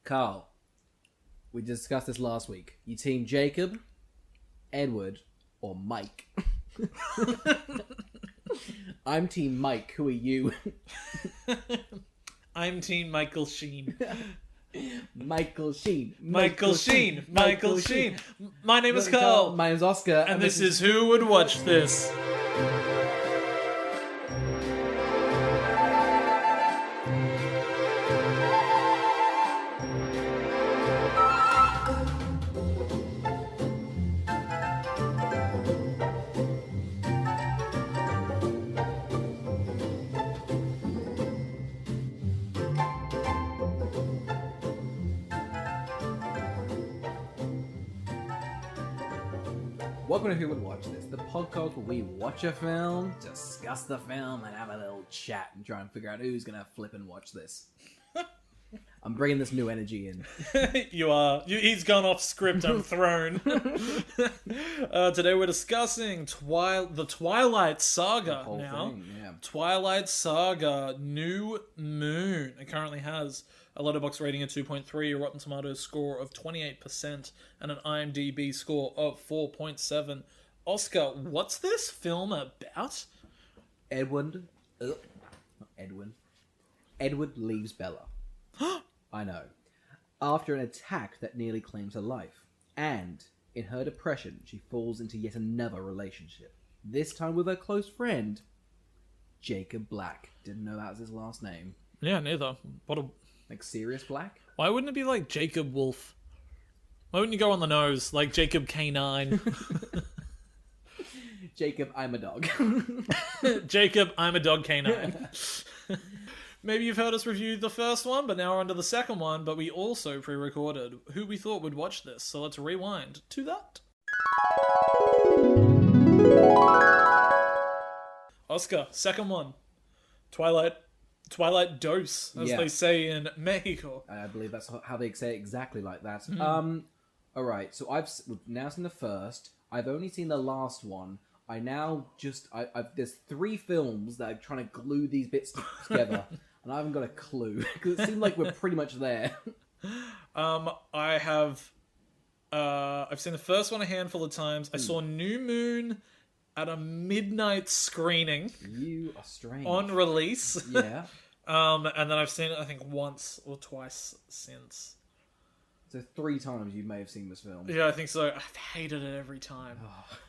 Carl, we discussed this last week. You team Jacob, Edward, or Mike? I'm team Mike. Who are you? I'm team Michael Sheen. Michael Sheen. Michael Sheen. My name is Carl. My name's Oscar. And this is Who Would Watch This? Welcome to Who Would Watch This, the podcast where we watch a film, discuss the film, and have a little chat and try and figure out who's going to flip and watch this. I'm bringing this new energy in. You are. He's gone off script. I'm thrown. Today we're discussing the Twilight Saga now. Yeah. Twilight Saga New Moon. It currently has a Letterboxd rating of 2.3, a Rotten Tomatoes score of 28%, and an IMDb score of 4.7. Oscar, what's this film about? Edward leaves Bella. I know. After an attack that nearly claims her life. And, in her depression, she falls into yet another relationship. This time with her close friend, Jacob Black. Didn't know that was his last name. Yeah, neither. Like Sirius Black? Why wouldn't it be like Jacob Wolf? Why wouldn't you go on the nose, like Jacob K9? Jacob, I'm a dog. Jacob, I'm a dog K9. Maybe you've heard us review the first one, but now we're on to the second one, but we also pre-recorded who we thought would watch this, so let's rewind to that. Oscar, second one. Twilight Dose, as they say in Mexico. I believe that's how they say it, exactly like that. Alright, so I've now seen the first. I've only seen the last one. There's 3 films that I'm trying to glue these bits together, and I haven't got a clue, because it seemed like we're pretty much there. I've seen the first one a handful of times. I saw New Moon at a midnight screening. You are strange. On release. Yeah. And then I've seen it, I think, once or twice since. So 3 times you may have seen this film. Yeah, I think so. I've hated it every time.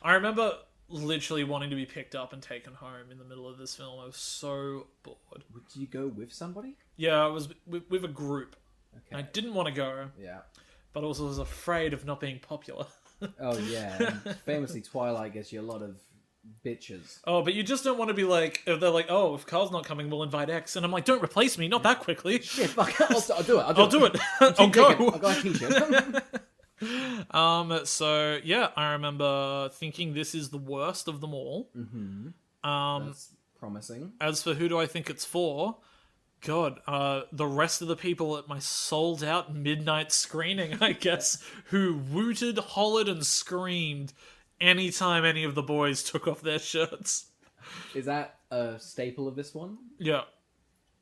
I remember literally wanting to be picked up and taken home in the middle of this film. I was so bored. Would you go with somebody? Yeah, I was with a group. Okay. I didn't want to go. Yeah. But also was afraid of not being popular. Oh, yeah. And famously, Twilight gets you a lot of bitches. Oh, but you just don't want to be like, if they're like, oh, if Carl's not coming, we'll invite X. And I'm like, don't replace me, not that quickly. Shit, fuck, I'll do it. I'll do it. I'll go. I'll go on t-shirt. So, yeah, I remember thinking this is the worst of them all. Mm-hmm. That's promising. As for who do I think it's for, God, the rest of the people at my sold-out midnight screening, I guess, who wooted, hollered, and screamed anytime any of the boys took off their shirts. Is that a staple of this one? Yeah.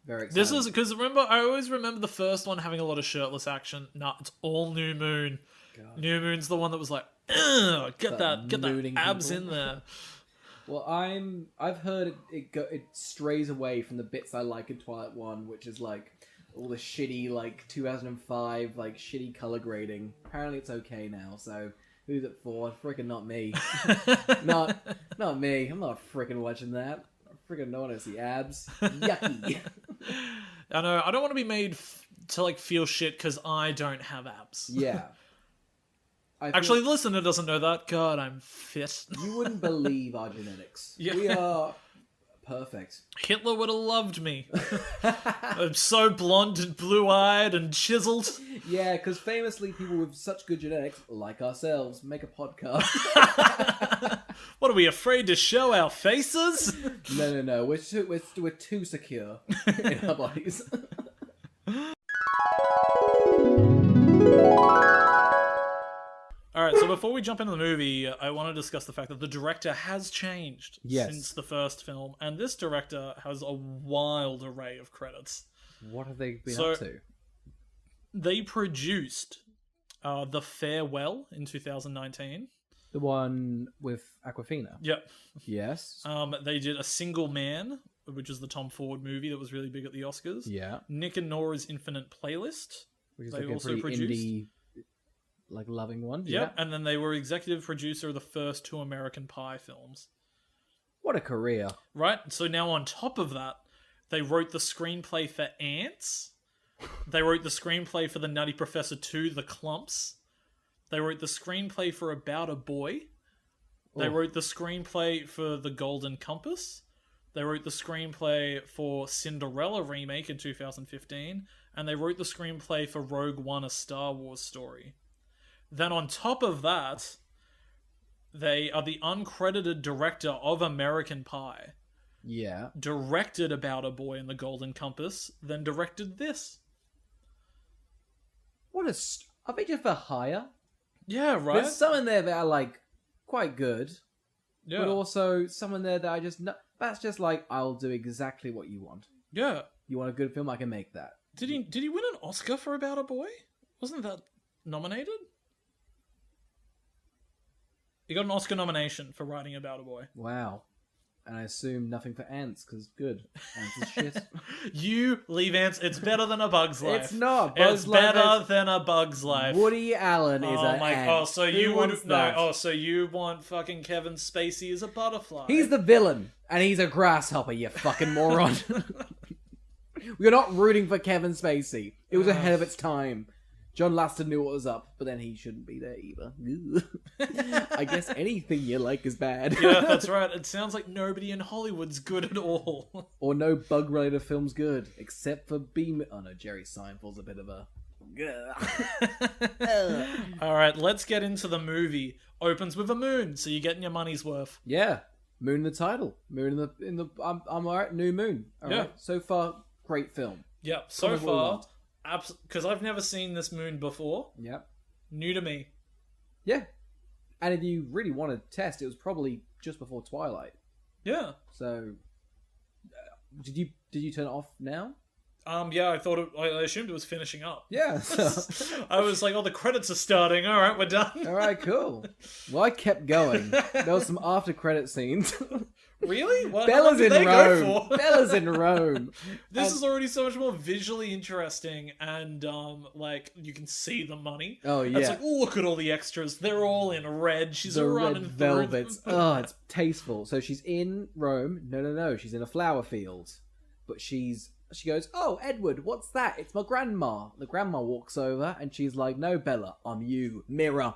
Very exciting. This is, because I always remember the first one having a lot of shirtless action. Nah, it's all New Moon. God. New Moon's the one that was like, get that abs people in there. Well, I've heard it strays away from the bits I like in Twilight 1, which is like all the shitty, like 2005, like shitty color grading. Apparently it's okay now, so who's it for? Frickin' not me. not me. I'm not frickin' watching that. I frickin' don't want to see abs. Yucky. I know. I don't want to be made to like feel shit because I don't have abs. Yeah. Actually, the listener doesn't know that. God, I'm fit. You wouldn't believe our genetics. Yeah. We are perfect. Hitler would have loved me. I'm so blonde and blue-eyed and chiseled. Yeah, because famously people with such good genetics, like ourselves, make a podcast. What, are we afraid to show our faces? No. We're too secure in our bodies. Alright, so before we jump into the movie, I want to discuss the fact that the director has changed since the first film, and this director has a wild array of credits. What have they been up to? They produced The Farewell in 2019. The one with Aquafina. Yep. Yes. They did A Single Man, which is the Tom Ford movie that was really big at the Oscars. Yeah. Nick and Nora's Infinite Playlist. Which is They like a also pretty produced. indie, like loving one. Yep. Yeah. And then they were executive producer of the first 2 American Pie films. What a career. Right? So now on top of that, they wrote the screenplay for Ants. They wrote the screenplay for The Nutty Professor 2, The Clumps. They wrote the screenplay for About a Boy. They wrote the screenplay for The Golden Compass. They wrote the screenplay for Cinderella remake in 2015. And they wrote the screenplay for Rogue One, A Star Wars Story. Then on top of that, they are the uncredited director of American Pie. Yeah. Directed About a Boy and the Golden Compass, then directed this. What a... Are they just for hire? Yeah, right? There's some in there that are, like, quite good. Yeah. But also some in there that I just... That's just like, I'll do exactly what you want. Yeah. You want a good film? I can make that. Did he win an Oscar for About a Boy? Wasn't that nominated? He got an Oscar nomination for writing About a Boy. Wow. And I assume nothing for Ants, because good. Ants is shit. You leave Ants. It's better than A Bug's Life. It's not. It's better than A Bug's Life. Woody Allen is an ant. Oh, so Who you wants would no? that? Oh, so you want fucking Kevin Spacey as a butterfly? He's the villain, and he's a grasshopper, you fucking moron. We're not rooting for Kevin Spacey. It was ahead of its time. John Lasseter knew what was up, but then he shouldn't be there either. I guess anything you like is bad. Yeah, that's right. It sounds like nobody in Hollywood's good at all. Or no bug-related film's good, except for Beam... Oh no, Jerry Seinfeld's a bit of a... All right, let's get into the movie. Opens with a moon, so you're getting your money's worth. Yeah, Moon in the title. Moon in the... I'm alright, New Moon. All Yeah. right. So far, great film. Yep, so Probably what we far, want. because I've never seen this moon before. Yep. New to me. Yeah. And if you really want to test, it was probably just before Twilight. Yeah. So, did you turn it off now? Yeah, I assumed it was finishing up. Yeah. So, I was like, oh, the credits are starting. All right, we're done. all right, cool. Well, I kept going. There was some after credit scenes. Really? What, how long Bella's did in they go Rome. for? Bella's in Rome. This is already so much more visually interesting, and like you can see the money. Oh yeah. It's like, oh, look at all the extras. They're all in red. She's the running red through velvets. them. Oh, it's tasteful. So she's in Rome. No. She's in a flower field. But she goes, oh, Edward, what's that? It's my grandma. The grandma walks over and she's like, no, Bella, I'm you. Mirror.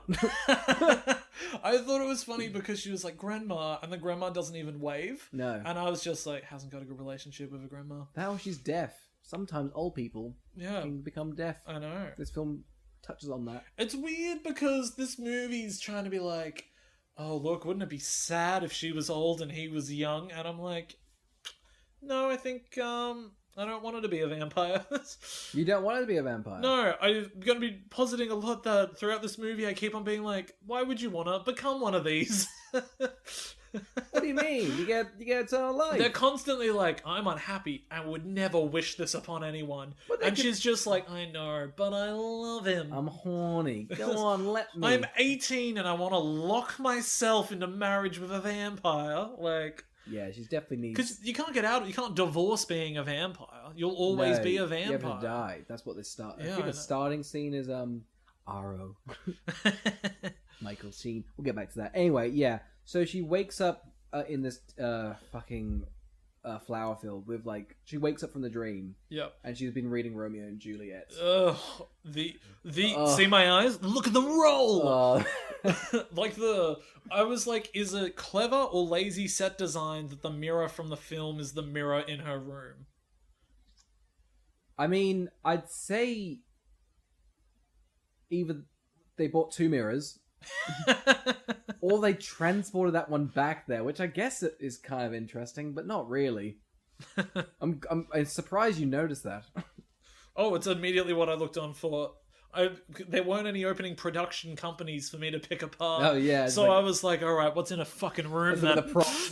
I thought it was funny because she was like, grandma, and the grandma doesn't even wave. No. And I was just like, hasn't got a good relationship with her grandma. Now she's deaf. Sometimes old people Yeah, can become deaf. I know. This film touches on that. It's weird because this movie's trying to be like, oh, look, wouldn't it be sad if she was old and he was young? And I'm like, no, I think, I don't want her to be a vampire. You don't want her to be a vampire. No, I'm going to be positing a lot that throughout this movie I keep on being like, why would you want to become one of these? What do you mean? You get eternal life. They're constantly like, I'm unhappy and would never wish this upon anyone. But they And could- she's just like, I know, but I love him. I'm horny. Go on, let me. I'm 18 and I want to lock myself into marriage with a vampire. Like, Yeah, she's definitely needs... because you can't get out, you can't divorce being a vampire. You'll always be a You vampire. have to die. That's what this start. Yeah, I I think know. the starting scene is Aro. Michael Sheen. We'll get back to that. Anyway, yeah. So she wakes up in this fucking flower field with like she wakes up from the dream Yep. and she's been reading Romeo and Juliet. Ugh. See my eyes? Look at them roll! Like I was like, is it clever or lazy set design that the mirror from the film is the mirror in her room? I mean, I'd say either they bought two mirrors or they transported that one back there, which I guess is kind of interesting, but not really. I'm surprised you noticed that. Oh, it's immediately what I looked on for. There weren't any opening production companies for me to pick apart. Oh yeah, So I was like, all right, what's in a fucking room then? the props.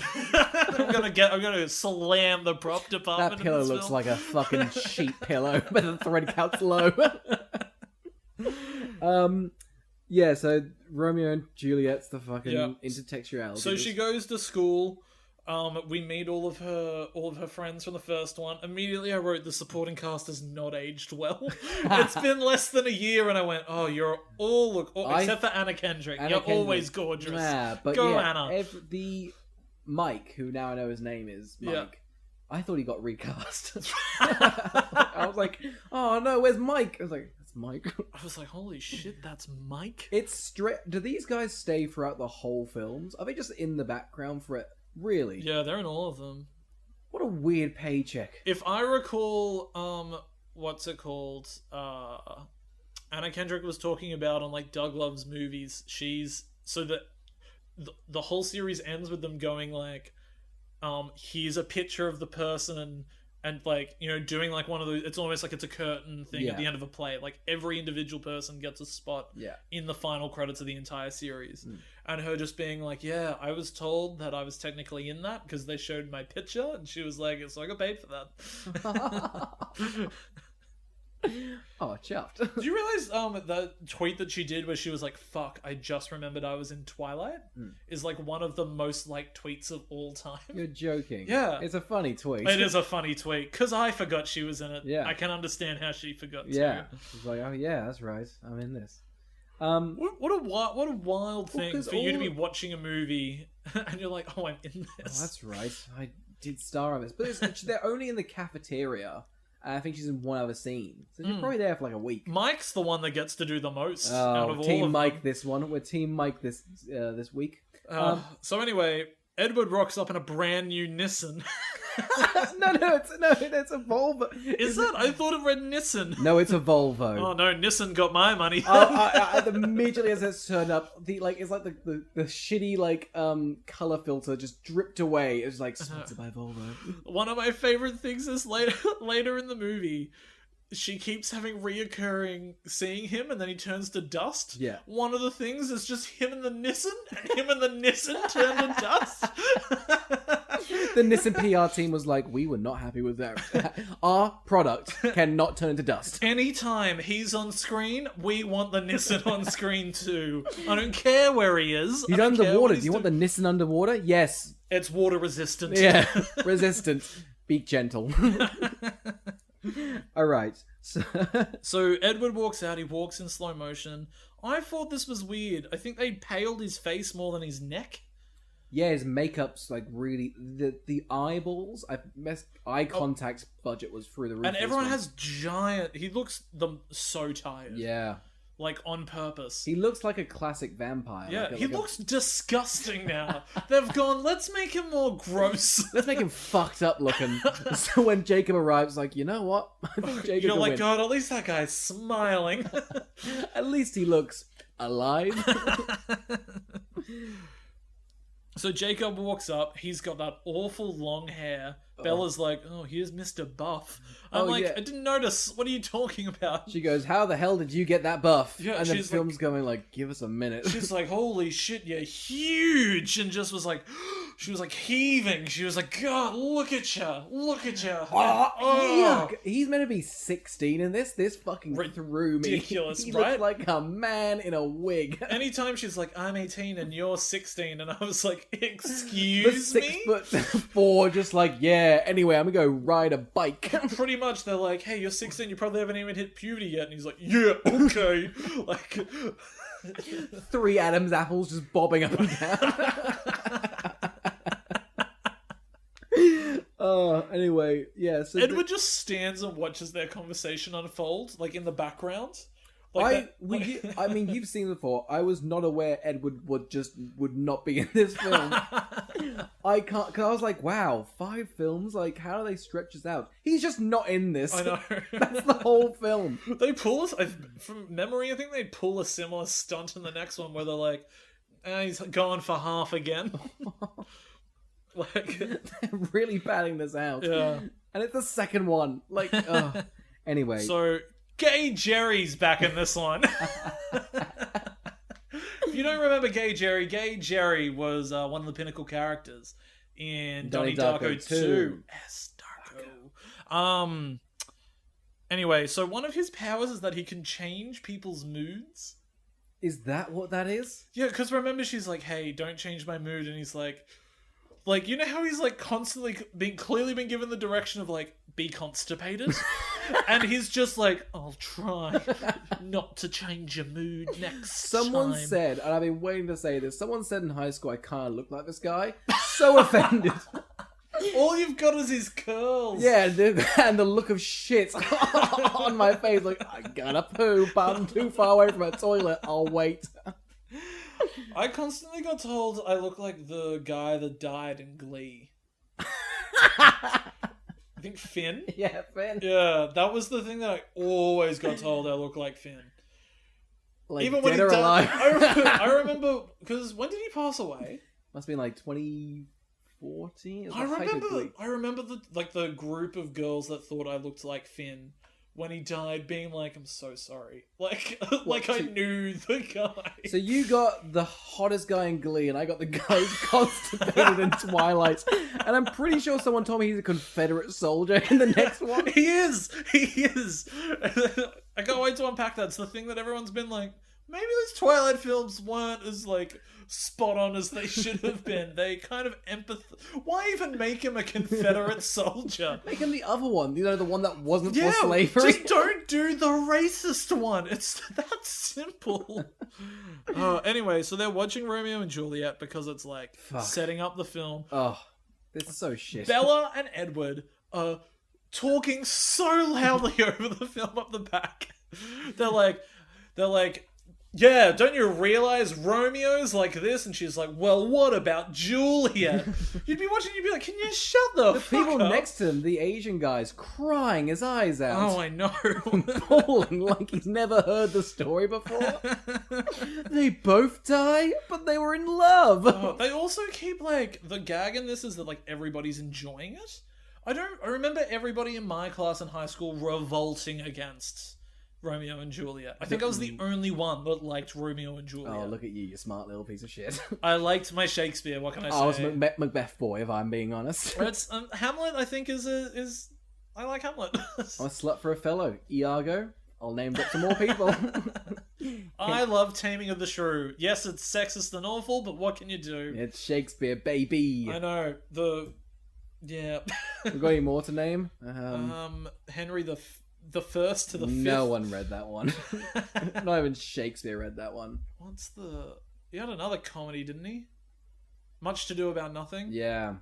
I'm gonna slam the prop department. That pillow in this looks film. like a fucking sheet pillow, but the thread counts low. Yeah, so Romeo and Juliet's the fucking Yeah. intertextuality. So she goes to school. We meet all of her friends from the first one. Immediately, I wrote the supporting cast has not aged well. It's been less than a year, and I went, "Oh, you're all except for Anna Kendrick. You're always gorgeous. Yeah, but Go, yeah, Anna." The Mike, who now I know his name is Mike. Yeah. I thought he got recast. I was like, "Oh no, where's Mike?" I was like, "That's Mike." I was like, "Holy shit, that's Mike." It's straight. Do these guys stay throughout the whole films? Are they just in the background for it? Really? Yeah, they're in all of them. What a weird paycheck. If I recall, what's it called? Anna Kendrick was talking about on like Doug Love's Movies. So that the whole series ends with them going like, here's a picture of the person and like, you know, doing like one of those. It's almost like it's a curtain thing at the end of a play. Like every individual person gets a spot in the final credits of the entire series. And her just being like, yeah, I was told that I was technically in that because they showed my picture, and she was like, so I got paid for that. Oh, chuffed. Do you realize the tweet that she did where she was like, fuck, I just remembered I was in Twilight is like one of the most liked tweets of all time. You're joking. Yeah. It's a funny tweet. It is a funny tweet because I forgot she was in it. Yeah. I can understand how she forgot too. Yeah. She's like, oh yeah, that's right. I'm in this. What a wild thing 'cause for you to be watching a movie and you're like, oh, I'm in this. Oh, that's right. I did star of this. But they're only in the cafeteria. And I think she's in one other scene. So she's probably there for like a week. Mike's the one that gets to do the most out of all Team of Mike them. this one. We're Team Mike this week. So anyway, Edward rocks up in a brand new Nissan. it's a Volvo. Is that? I thought it read Nissan. No, it's a Volvo. Oh no, Nissan got my money. Immediately as it turned up, it's like the shitty color filter just dripped away. It was like sponsored by Volvo. One of my favorite things is later in the movie, she keeps having reoccurring seeing him and then he turns to dust. Yeah. One of the things is just him and the Nissan, and him and the Nissan turn to dust. The Nissan PR team was like, we were not happy with that. Our product cannot turn into dust. Anytime he's on screen, we want the Nissan on screen too. I don't care where he is. He's underwater. Do you want the Nissan underwater? Yes. It's water resistant. Yeah. Resistant. Be gentle. All right. So Edward walks out. He walks in slow motion. I thought this was weird. I think they paled his face more than his neck. Yeah, his makeup's like really the eyeballs. Eye contact budget was through the roof. And everyone has giant. He looks so tired. Yeah. Like on purpose. He looks like a classic vampire. Yeah, he looks disgusting now. They've gone, let's make him more gross. Let's make him fucked up looking. So when Jacob arrives, like, you know what? I think Jacob You're can like, win. God, at least that guy's smiling. At least he looks alive. So Jacob walks up. He's got that awful long hair. Bella's like, oh, here's Mr. Buff. I'm like, yeah. I didn't notice. What are you talking about? She goes, how the hell did you get that buff? Yeah, and then she's Film's going like, give us a minute. She's like, holy shit, you're huge. And just was like, she was like heaving. She was like, God, look at you. Look at you. Yuck. He's meant to be 16 in this. This fucking threw me. Ridiculous, he right? looks like a man in a wig. Anytime she's like, I'm 18 and you're 16. And I was like, The excuse me? 6'4", just like, yeah, anyway, I'm gonna go ride a bike. Pretty much, they're like, hey, you're 16, you probably haven't even hit puberty yet. And he's like, yeah, okay. Like, 3 Adam's apples just bobbing up and down. Anyway, yeah. So Edward just stands and watches their conversation unfold, like in the background. Like I mean, you've seen it before. I was not aware Edward would not be in this film. I can't, because I was like, wow, 5 films? Like, how do they stretch this out? He's just not in this. I know. That's the whole film. They pull us, from memory, I think they pull a similar stunt in the next one where they're like, he's gone for half again. Like, They're really padding this out. yeah. And it's the second one. Like, anyway. So, Gay Jerry's back in this one. If you don't remember Gay Jerry was one of the pinnacle characters in Donnie Darko 2. Yes, Darko. Anyway, so one of his powers is that he can change people's moods. Is that what that is? Yeah, because remember she's like, hey, don't change my mood. And he's like, you know how he's like constantly clearly been given the direction of like, be constipated? And he's just like, I'll try not to change your mood next Someone time. said, and I've been waiting to say this, someone said in high school I kind of look like this guy. So offended. All you've got is his curls. Yeah, and the look of shit on my face. Like, I gotta poo, but I'm too far away from a toilet. I'll wait. I constantly got told I look like the guy that died in Glee. I think Finn? Yeah, Finn. Yeah, that was the thing that I always got told I look like Finn. Like, Even when dead he or alive. I remember, because when did he pass away? Must have been like 2014. I remember the group of girls that thought I looked like Finn when he died, being like, I'm so sorry. Like I knew the guy. So you got the hottest guy in Glee, and I got the guy who's constipated in Twilight. And I'm pretty sure someone told me he's a Confederate soldier in the next one. He is. I can't wait to unpack that. It's the thing that everyone's been like, maybe these Twilight films weren't as like spot on as they should have been. They kind of Why even make him a Confederate soldier? Make him the other one, you know, the one that wasn't for slavery. Just don't do the racist one. It's that simple. Anyway, so they're watching Romeo and Juliet because it's like setting up the film. Oh, this is so shit. Bella and Edward are talking so loudly over the film up the back. They're like, yeah, don't you realize Romeo's like this? And she's like, well, what about Juliet? You'd be watching, you'd be like, can you shut the fuck people up? next to him, the Asian guy's crying his eyes out. Oh, I know. Bawling like he's never heard the story before. They both die, but they were in love. Oh, they also keep like, the gag in this is that like everybody's enjoying it. I remember everybody in my class in high school revolting against Romeo and Juliet. I think I was the only one that liked Romeo and Juliet. Oh, look at you smart little piece of shit. I liked my Shakespeare, what can I say? I was Macbeth boy, if I'm being honest. It's, Hamlet, I think, is I like Hamlet. I'm a slut for a fellow. Iago. I'll name up some more people. I love Taming of the Shrew. Yes, it's sexist and awful, but what can you do? It's Shakespeare, baby. I know. Yeah. We got any more to name? Henry the First to the Fifth. No one read that one. Not even Shakespeare read that one. He had another comedy, didn't he? Much to Do About Nothing. Yeah.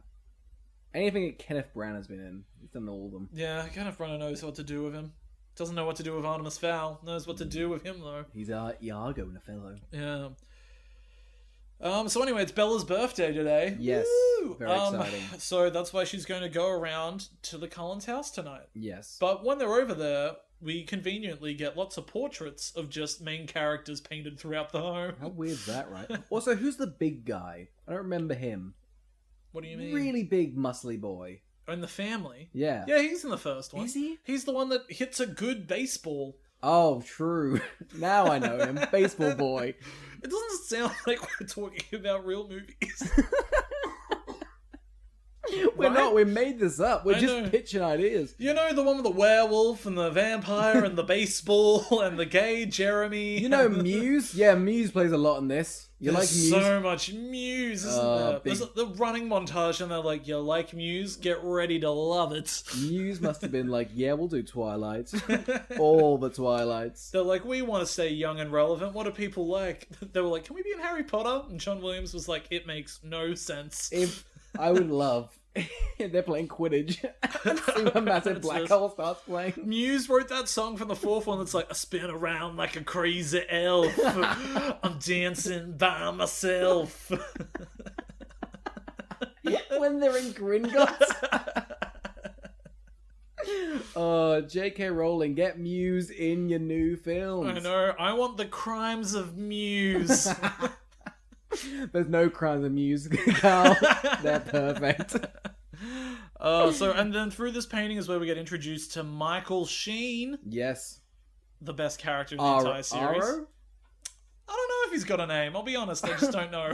Anything that Kenneth Branagh has been in. He's done all of them. Yeah, Kenneth Branagh knows what to do with him. Doesn't know what to do with Artemis Fowl. Knows what to do with him, though. He's Iago in a fellow. Yeah. So anyway, it's Bella's birthday today. Yes. Woo! Very exciting. So that's why she's going to go around to the Collins house tonight. Yes. But when they're over there, we conveniently get lots of portraits of just main characters painted throughout the home. How weird is that, right? Also, who's the big guy? I don't remember him. What do you mean? Really big, muscly boy. In the family? Yeah. Yeah, he's in the first one. Is he? He's the one that hits a good baseball. Oh, true. Now I know him. Baseball boy. It doesn't sound like we're talking about real movies. We're Right? not. We made this up. We're I just know. pitching ideas. You know, the one with the werewolf and the vampire and the baseball and the gay Jeremy. You know Muse? Yeah, Muse plays a lot in this. You like There's Muse? so much Muse, isn't there? Big- There's the running montage and they're like, you like Muse? Get ready to love it. Muse must have been like, yeah, we'll do Twilight. All the Twilights. They're like, we want to stay young and relevant. What do people like? They were like, can we be in Harry Potter? And John Williams was like, it makes no sense. If I would love if they're playing Quidditch and see a massive black hole starts playing. Muse wrote that song from the fourth one that's like, I spin around like a crazy elf. I'm dancing by myself. When they're in Gringotts. Oh, J.K. Rowling, get Muse in your new films. I know, I want the crimes of Muse. There's no crimes of Muse, Carl. They're perfect. And then through this painting is where we get introduced to Michael Sheen, Yes. the best character in the entire series. Aro? I don't know if he's got a name, I'll be honest, I just don't know.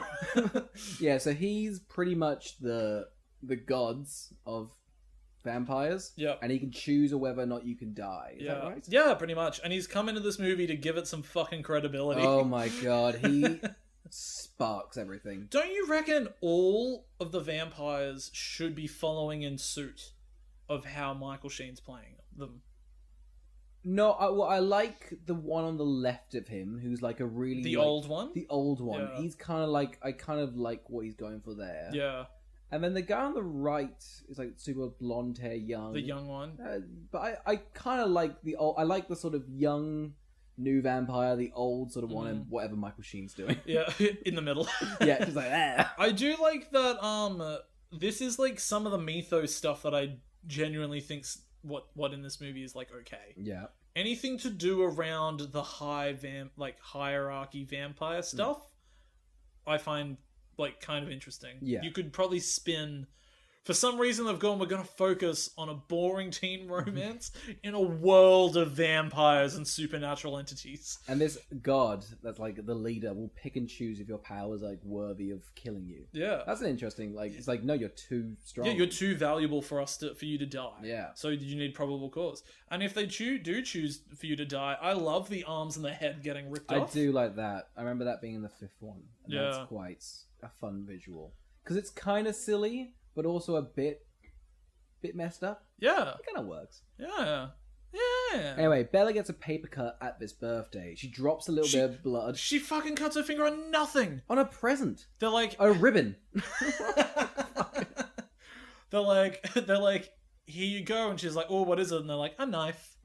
Yeah, so he's pretty much the gods of vampires. Yep. And he can choose whether or not you can die. Is that right? Yeah, pretty much. And he's come into this movie to give it some fucking credibility. Oh my god, he sparks everything. Don't you reckon all of the vampires should be following in suit of how Michael Sheen's playing them? No, I like the one on the left of him, who's like a really... The old one? The old one. Yeah. He's kind of like... I kind of like what he's going for there. Yeah. And then the guy on the right is like super blonde hair, young. The young one. But I kind of like the old... I like the sort of young, new vampire, the old sort of one, and whatever Michael Sheen's doing. Yeah, in the middle. Yeah, just like that. I do like that, this is like some of the mythos stuff that I genuinely think's what in this movie is like okay. Yeah. Anything to do around the hierarchy vampire stuff, I find like kind of interesting. Yeah. You could probably spin. For some reason, they've gone, we're going to focus on a boring teen romance in a world of vampires and supernatural entities. And this god that's like the leader will pick and choose if your powers are like worthy of killing you. Yeah. That's an interesting, like, it's like, no, you're too strong. Yeah, you're too valuable for you to die. Yeah. So you need probable cause. And if they do choose for you to die, I love the arms and the head getting ripped off. I do like that. I remember that being in the fifth one. And Yeah. that's quite a fun visual. Because it's kind of silly, but also a bit messed up. Yeah. It kind of works. Yeah. Yeah. Anyway, Bella gets a paper cut at this birthday. She drops a little bit of blood She fucking cuts her finger on nothing. on a present. They're like... A ribbon. they're like, here you go. And she's like, oh, what is it? And they're like, a knife.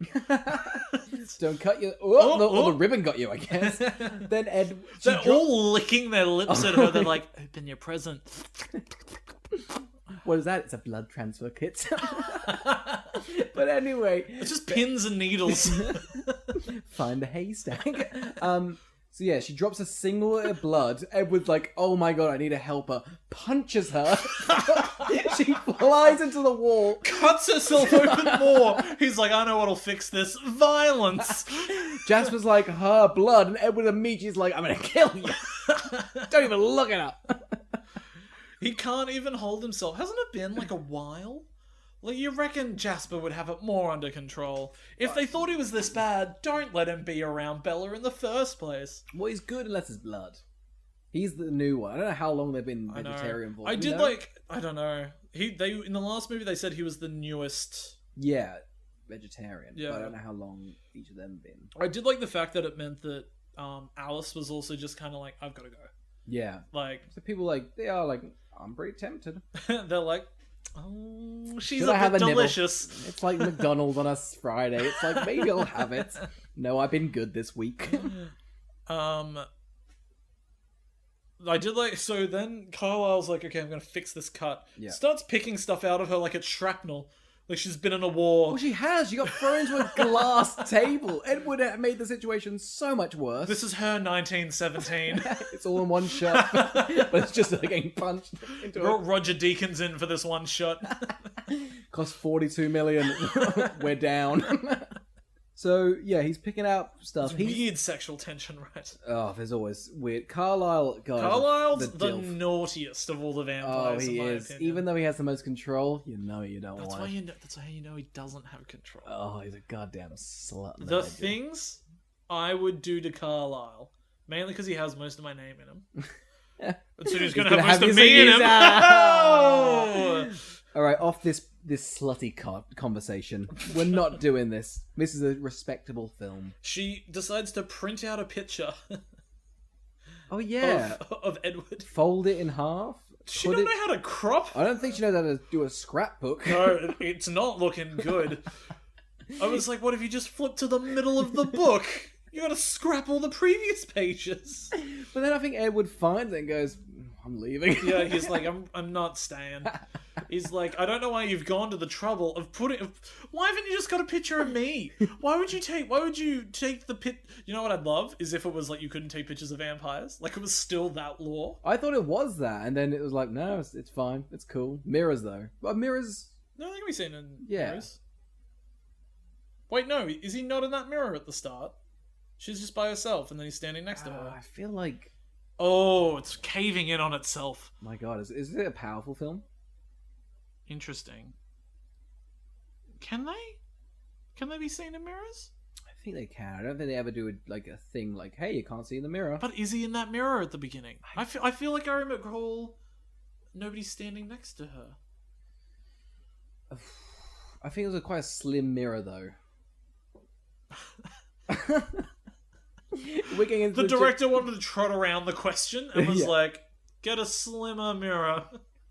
Don't cut your... Oh. the ribbon got you, I guess. Then Ed... They're all licking their lips at her. They're like, open your present. What is that? It's a blood transfer kit. But anyway... It's just pins and needles. Find the haystack. So yeah, she drops a single bit of blood. Edward's like, oh my god, I need a helper. Punches her. She flies into the wall. Cuts herself open more. He's like, I know what'll fix this. Violence. Jasper's like, her blood. And Edward immediately is like, I'm gonna kill you. Don't even look it up. He can't even hold himself. Hasn't it been like a while? Like, you reckon Jasper would have it more under control. If they thought he was this bad, don't let him be around Bella in the first place. Well, he's good unless it's blood. He's the new one. I don't know how long they've been vegetarian for. I Do you did know? I don't know. They in the last movie they said he was the newest. Yeah, vegetarian. Yeah. But I don't know how long each of them have been. I did like the fact that it meant that Alice was also just kind of like, I've got to go. Yeah. Like, So people they are like, I'm pretty tempted. they're like, oh, she's Should a I have bit a nibble? delicious. It's like McDonald's on a Friday. It's like, maybe I'll have it. No, I've been good this week. I did like, so then Carlisle's like, okay, I'm gonna fix this cut. Yeah. Starts picking stuff out of her like it's shrapnel. Like she's been in a war. Well, she has. She got thrown into a glass table. Edward made the situation so much worse. This is her 1917. It's all in one shot, but it's just like getting punched into Brought Roger Deakins in for this one shot. Cost 42 million. We're down. So yeah, he's picking out stuff. Weird sexual tension, right? Oh, there's always weird. Carlisle's Carlisle's the dilf. naughtiest of all the Oh, vampires. he in my is. opinion. Even though he has the most control, you don't That's want why it. you know. That's how you know he doesn't have control. Oh, he's a goddamn slut. in The bedroom. things I would do to Carlisle, mainly because he has most of my name in him. And so he's going to gonna have most have of you me in sing him. his- Oh! All right, off this slutty conversation. We're not doing this. This is a respectable film. She decides to print out a picture Oh yeah, of Edward. fold it in half. She put don't it- know how to crop. I don't think she knows how to do a scrapbook. No, it's not looking good. I was like, what if you just flip to the middle of the book? You gotta scrap all the previous pages. But then I think Edward finds it and goes, "I'm leaving." Yeah, he's like, I'm not staying. He's like, I don't know why you've gone to the trouble of putting. Why haven't you just got a picture of me? Why would you take the pit? You know what I'd love is if it was like you couldn't take pictures of vampires. Like it was still that law. I thought it was that, and then it was like, no, it's fine, it's cool. Mirrors though, but mirrors. No, I think we've seen it in Yeah. mirrors. Wait, no, is he not in that mirror at the start? She's just by herself, and then he's standing next to her. I feel like, Oh, it's caving in on itself. my God, is it a powerful film? Interesting. Can they? Can they be seen in mirrors? I think they can. I don't think they ever do a thing like, hey, you can't see in the mirror. But is he in that mirror at the beginning? I feel like I recall nobody's standing next to her. I think it was quite a slim mirror, though. We're getting into The director wanted to trot around the question and was Yeah. like, get a slimmer mirror.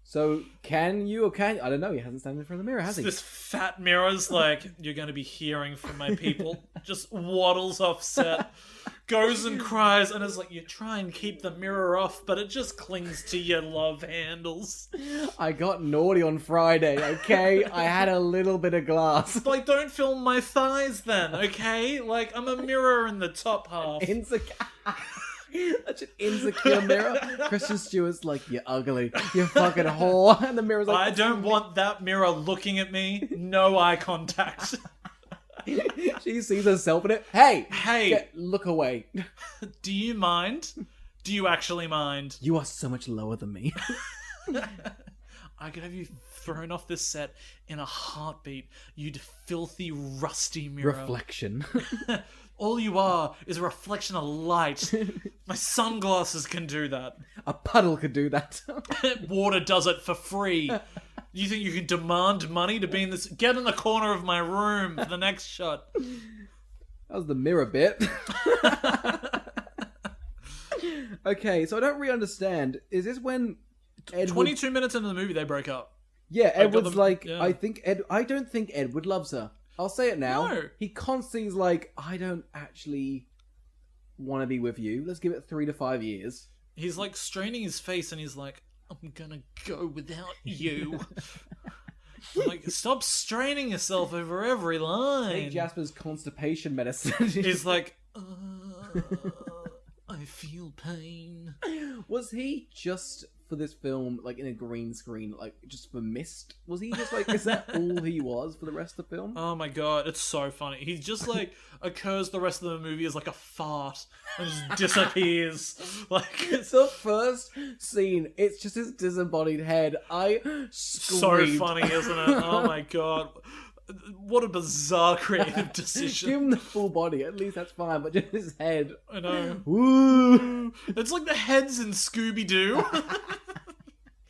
So, can you or can... I don't know, he hasn't standing in front of the mirror, has he? This fat mirror's like, you're going to be hearing from my people. Just waddles off set, goes and cries, and is like, you try and keep the mirror off, but it just clings to your love handles. I got naughty on Friday, okay? I had a little bit of glass. Like, don't film my thighs then, okay? Like, I'm a mirror in the top half. Insecure. Such an insecure mirror. Kristen Stewart's like, you're ugly, you fucking whore. And the mirror's like, I don't want that mirror looking at me. No eye contact. She sees herself in it. Hey! Hey, Look away. do you mind? Do you actually mind? You are so much lower than me. I could have you thrown off this set in a heartbeat, you filthy, rusty mirror. Reflection. All you are is a reflection of light. My sunglasses can do that. A puddle could do that. Water does it for free. You think you can demand money to be in this? Get in the corner of my room for the next shot. That was the mirror bit. Okay, so I don't really understand. Is this when Edward... 22 minutes into the movie, they break up. Yeah, Edward's them- like, yeah. I don't think Edward loves her. I'll say it now. No. He constantly is like, I don't actually want to be with you. Let's give it 3 to 5 years. He's like straining his face and he's like, I'm gonna go without you. I'm like, stop straining yourself over every line. Take Jasper's constipation medicine. He's like, I feel pain. Was he just for this film, like in a green screen, like just for mist? Was he just like, is that all he was for the rest of the film? Oh my god, it's so funny. He just like occurs the rest of the movie as like a fart and just disappears. Like, It's the first scene. It's just his disembodied head. I so screamed. funny, isn't it? Oh my god. What a bizarre creative decision. Give him the full body. At least that's fine. But just his head. I know. Woo! It's like the heads in Scooby-Doo.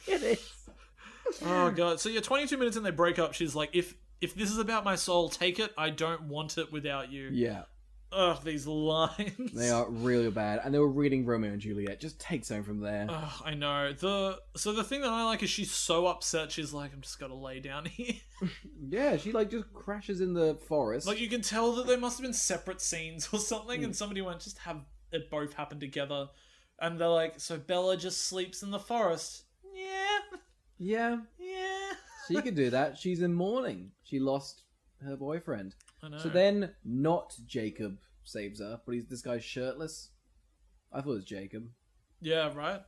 It is. Oh god. So yeah, 22 minutes in they break up. She's like, if this is about my soul, take it. I don't want it without you. Yeah. Ugh, these lines. They are really bad. And they were reading Romeo and Juliet. Just take something from there. Ugh, I know. So the thing that I like is she's so upset. She's like, I'm just gonna lay down here. Yeah, she like just crashes in the forest. Like, you can tell that there must have been separate scenes or something, and somebody went, just have it both happen together. And they're like, so Bella just sleeps in the forest. Yeah. Yeah. Yeah. She could do that. She's in mourning. She lost her boyfriend. I know. So then, not Jacob saves her, but this guy's shirtless. I thought it was Jacob. Yeah, right?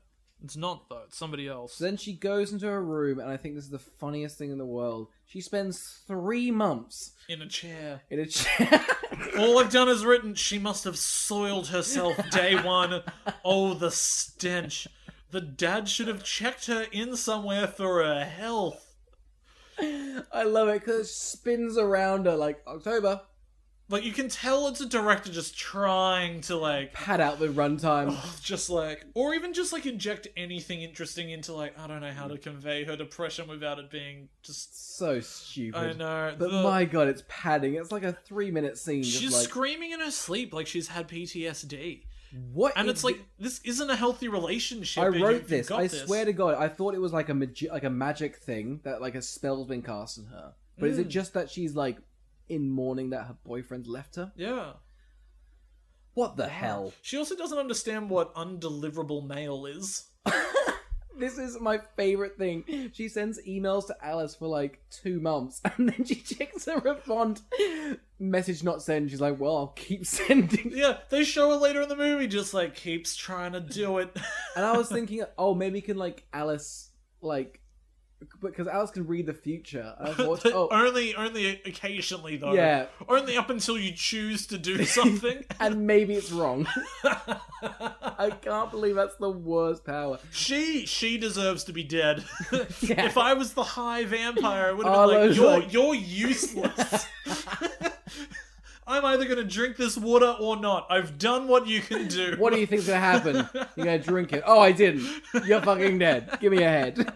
It's not, though. It's somebody else. So then she goes into her room, and I think this is the funniest thing in the world. She spends 3 months In a chair. in a chair. All I've done is written, she must have soiled herself day one. Oh, the stench. The dad should have checked her in somewhere for her health. I love it because it spins around her like October. Like, you can tell it's a director just trying to, like, Pad out the runtime. just like, or even just like inject anything interesting into, like, I don't know how to convey her depression without it being just. So stupid. I know. But my god, it's padding. It's like a 3-minute scene. She's just like, screaming in her sleep like she's had PTSD. what? And is it's like, this isn't a healthy relationship. I and wrote you've this. got I this. swear to God, I thought it was like a magic thing that like a spell's been cast on her. But is it just that she's like in mourning that her boyfriend left her? Yeah. What the hell? She also doesn't understand what undeliverable mail is. This is my favorite thing. She sends emails to Alice for like 2 months, and then she checks her respond. Message not sent. She's like, well, I'll keep sending. Yeah, they show her later in the movie, just like keeps trying to do it. And I was thinking, oh, maybe can like Alice like because Alice can read the future. And I thought, oh, only occasionally though. yeah. Only up until you choose to do something. And maybe it's wrong. I can't believe that's the worst power. She deserves to be dead. Yeah. If I was the high vampire, I would have been like, you're useless. I'm either going to drink this water or not. I've done what you can do. What do you think's going to happen? You're going to drink it. Oh, I didn't. You're fucking dead. Give me a head.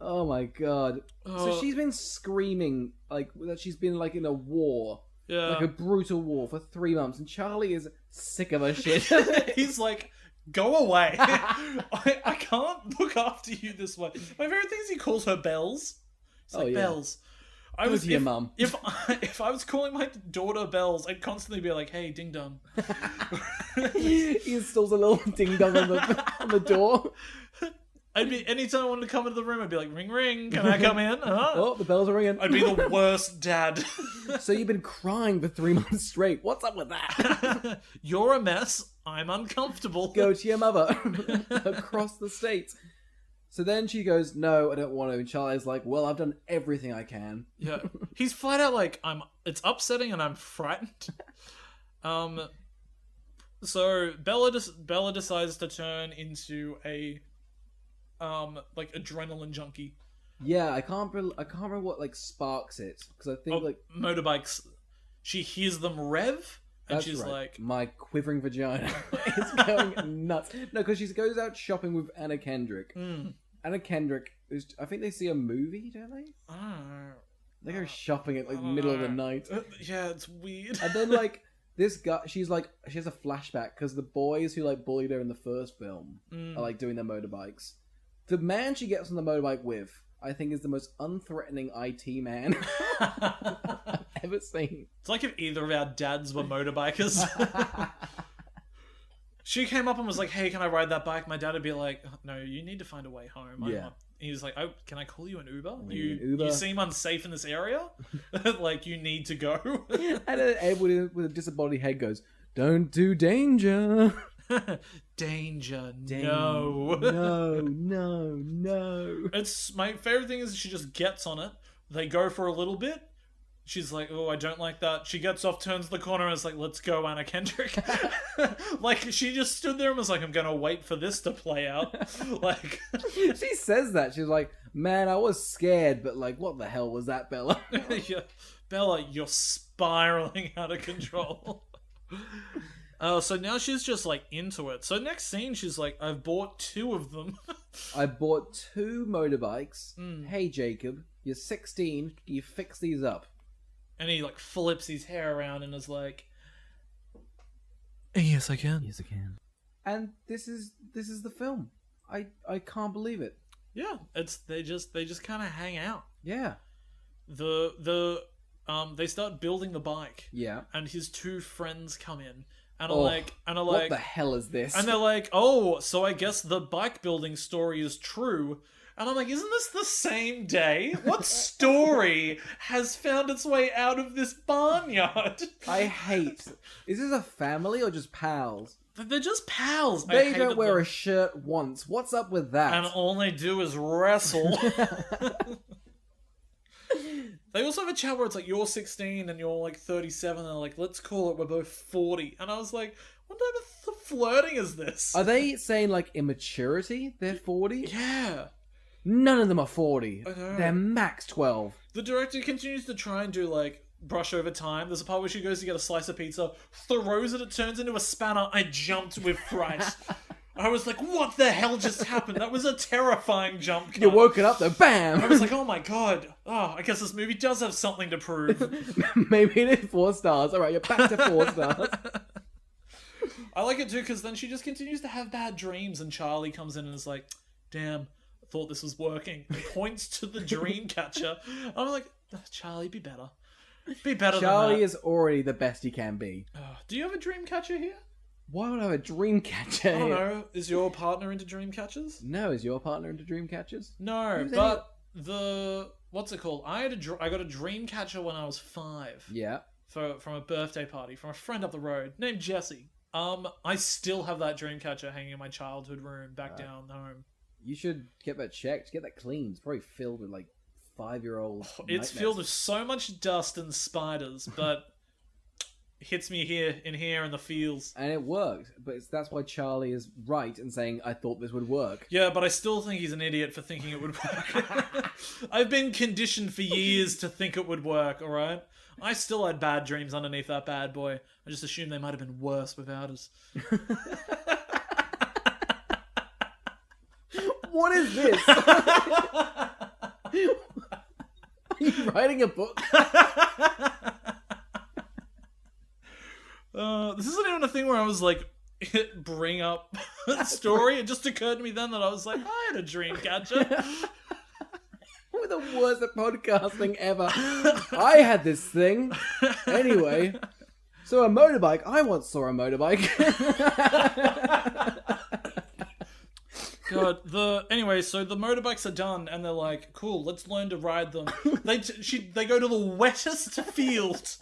Oh my god. So she's been screaming like that she's been like in a war. Yeah. Like a brutal war for 3 months, and Charlie is sick of her shit. He's like, go away. I can't look after you this way. My favorite thing is he calls her Bells. He's like, Bells. Your mum. If I was calling my daughter Bells, I'd constantly be like, "Hey, ding dong." He installs a little ding dong on the door. Anytime I wanted to come into the room, I'd be like, "Ring, ring, can I come in?" Oh, the bells are ringing. I'd be the worst dad. So you've been crying for 3 months straight. What's up with that? You're a mess. I'm uncomfortable. Go to your mother across the states. So then she goes, no, I don't want to. And Charlie's like, well, I've done everything I can. Yeah. He's flat out like, it's upsetting and I'm frightened. So Bella decides to turn into a, like adrenaline junkie. Yeah, I can't remember what like sparks it. Because I think like motorbikes, she hears them rev. And that's she's right. like... My quivering vagina is going nuts. No, because she goes out shopping with Anna Kendrick. Anna Kendrick, I think they see a movie, don't they? I don't know. They go shopping at like middle of the night. Yeah, it's weird. And then like, this guy, she has a flashback because the boys who like bullied her in the first film are like doing their motorbikes. The man she gets on the motorbike with, I think, is the most unthreatening IT man I've ever seen. It's like if either of our dads were motorbikers. She came up and was like, hey, can I ride that bike? My dad would be like, no, you need to find a way home. He was like, oh, can I call you an Uber? You seem unsafe in this area. Like, you need to go. And then Ed with a disembodied head goes, don't do danger. Danger, no. No. It's my favorite thing is she just gets on it. They go for a little bit. She's like, oh, I don't like that. She gets off, turns the corner, and is like, let's go, Anna Kendrick. Like, she just stood there and was like, I'm gonna wait for this to play out. Like, she says that. She's like, man, I was scared, but like, what the hell was that, Bella? Yeah. Bella, you're spiraling out of control. So now she's just like into it. So next scene, she's like, I've bought 2 of them. I bought 2 motorbikes. Hey, Jacob, you're 16. Can you fix these up? And he like flips his hair around and is like, yes, I can. Yes, I can. And this is the film. I can't believe it. Yeah, they just kind of hang out. Yeah. They start building the bike. Yeah. And his 2 friends come in. And what the hell is this? And they're like, oh, so I guess the bike building story is true. And I'm like, isn't this the same day? What story has found its way out of this barnyard? Is this a family or just pals? They're just pals. They don't wear a shirt once. What's up with that? And all they do is wrestle. They also have a chat where it's like, you're 16 and you're like 37, and they're like, let's call it, we're both 40. And I was like, what type of flirting is this? Are they saying like immaturity? They're 40? Yeah. None of them are 40. I know. They're max 12. The director continues to try and do like brush over time. There's a part where she goes to get a slice of pizza, throws it turns into a spanner. I jumped with fright. I was like, what the hell just happened? That was a terrifying jump cut. You woke it up though, bam! I was like, oh my god. Oh, I guess this movie does have something to prove. Maybe it is 4 stars. Alright, you're back to 4 stars. I like it too, because then she just continues to have bad dreams, and Charlie comes in and is like, damn, I thought this was working. And points to the dream catcher. I'm like, Charlie, be better. Be better Charlie than that. is already the best he can be. Do you have a dream catcher here? Why would I have a dream catcher? I don't know. Is your partner into dream catchers? No, is your partner into dream catchers? No, but what's it called? I got a dream catcher when I was 5. Yeah. From a birthday party from a friend up the road named Jesse. I still have that dream catcher hanging in my childhood room back down home. You should get that checked. Get that cleaned. It's probably filled with like 5-year-old. It's filled with so much dust and spiders, but it hits me here in the feels. And it worked. But that's why Charlie is right in saying, I thought this would work. Yeah, but I still think he's an idiot for thinking it would work. I've been conditioned for years to think it would work, alright? I still had bad dreams underneath that bad boy. I just assumed they might have been worse without us. What is this? Are you writing a book? This isn't even a thing where I was like, bring up a story. It just occurred to me then that I was like, I had a dream catcher. We're the worst at podcasting ever. I had this thing. Anyway, so a motorbike. I once saw a motorbike. God, anyway, so the motorbikes are done, and they're like, cool, let's learn to ride them. They go to the wettest field.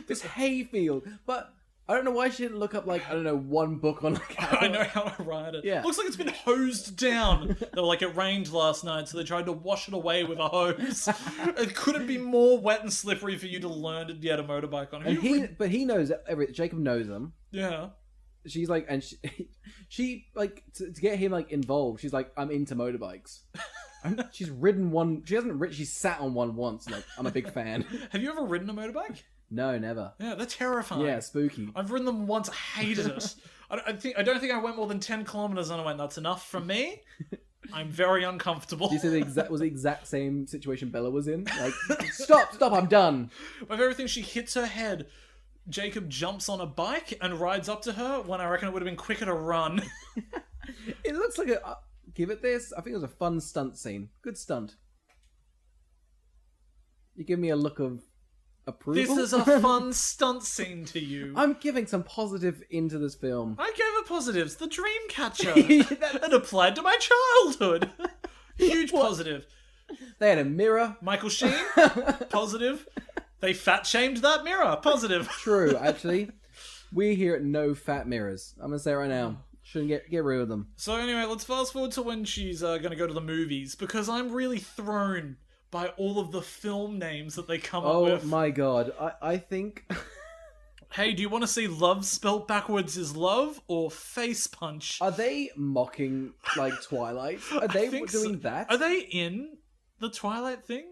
This hayfield. But I don't know why she didn't look up, like, I don't know, one book on, like, I know how to ride it. Yeah. Looks like it's been hosed down. They were like, it rained last night, so they tried to wash it away with a hose. It couldn't be more wet and slippery for you to learn to get a motorbike on. But he knows Jacob knows them. Yeah. She's like, and she like to get him like involved. She's like, I'm into motorbikes. She's ridden one. She hasn't ridden. She's sat on one once. Like, I'm a big fan. Have you ever ridden a motorbike? No, never. Yeah, they're terrifying. Yeah, spooky. I've ridden them once. I hated it. I don't think I went more than 10 kilometers, and I went, that's enough from me. I'm very uncomfortable. You said the exact same situation Bella was in. Like, stop, I'm done. My favorite thing, she hits her head. Jacob jumps on a bike and rides up to her when I reckon it would have been quicker to run. It looks like give it this. I think it was a fun stunt scene. Good stunt. You give me a look of approval. This is a fun stunt scene to you. I'm giving some positive into this film. I gave it positives. The dream catcher. It applied to my childhood. Huge positive. They had a mirror. Michael Sheen. Positive. They fat-shamed that mirror. Positive. True, actually. We here at No Fat Mirrors. I'm going to say it right now. Shouldn't get rid of them. So anyway, let's fast forward to when she's going to go to the movies, because I'm really thrown by all of the film names that they come up with. Oh my god. I think... Hey, do you want to see love spelt backwards is love, or face punch? Are they mocking, like, Twilight? Are they doing that? Are they in the Twilight thing?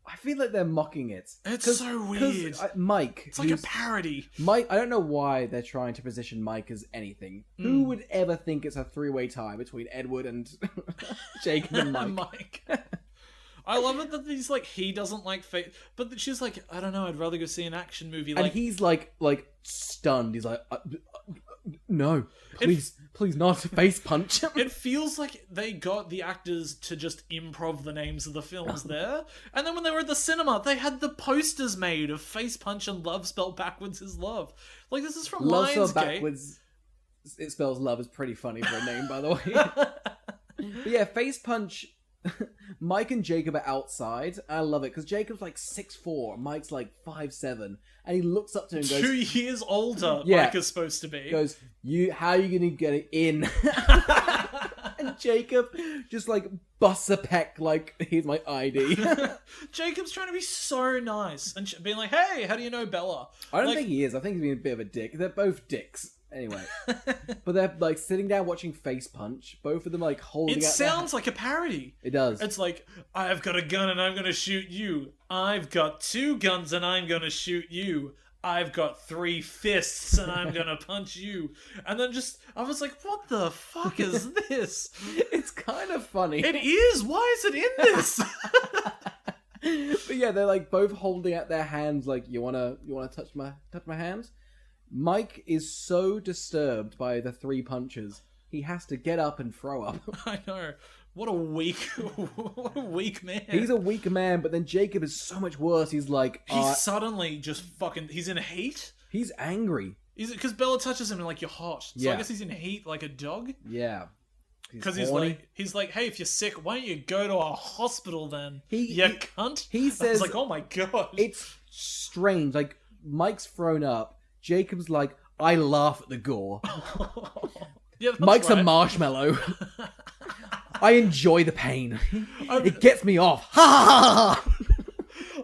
I feel like they're mocking it. It's so weird. Mike. It's like a parody. Mike, I don't know why they're trying to position Mike as anything. Who would ever think it's a three-way tie between Edward and Jacob and Mike? I love it that he's like, he doesn't like face, but she's like, I don't know, I'd rather go see an action movie. And he's like stunned. He's like, no, please not face punch. It feels like they got the actors to just improv the names of the films there, and then when they were at the cinema, they had the posters made of face punch and love spelled backwards is love. Like, this is from Love Lionsgate. spelled backwards. It spells love is pretty funny for a name, by the way. But yeah, face punch. Mike and Jacob are outside. I love it because Jacob's like 6'4", Mike's like 5'7", and he looks up to him and goes, 2 years older. Yeah. Mike is supposed to be. Goes, how are you gonna get it in? And Jacob just like busts a peck like, here's my ID. Jacob's trying to be so nice and being like, hey, how do you know Bella? I don't think he is. I think he's being a bit of a dick. They're both dicks. Anyway, but they're like sitting down watching Face Punch. Both of them like holding. It out sounds like a parody. It does. It's like, I've got a gun and I'm gonna shoot you. I've got 2 guns and I'm gonna shoot you. I've got 3 fists and I'm gonna punch you. And then I was like, what the fuck is this? It's kind of funny. It is. Why is it in this? But yeah, they're like both holding out their hands. Like, you wanna touch my hands? Mike is so disturbed by the 3 punches, he has to get up and throw up. I know. What a weak man. He's a weak man, but then Jacob is so much worse. He's like... He's suddenly just fucking... He's in heat? He's angry. Is it because Bella touches him and like, you're hot? So yeah. I guess he's in heat like a dog? Yeah. Because he's like, hey, if you're sick, why don't you go to a hospital then? You cunt. He says... I was like, oh my god. It's strange. Like, Mike's thrown up. Jacob's like, I laugh at the gore. Yeah, Mike's right. a marshmallow. I enjoy the pain. It gets me off. Ha ha ha!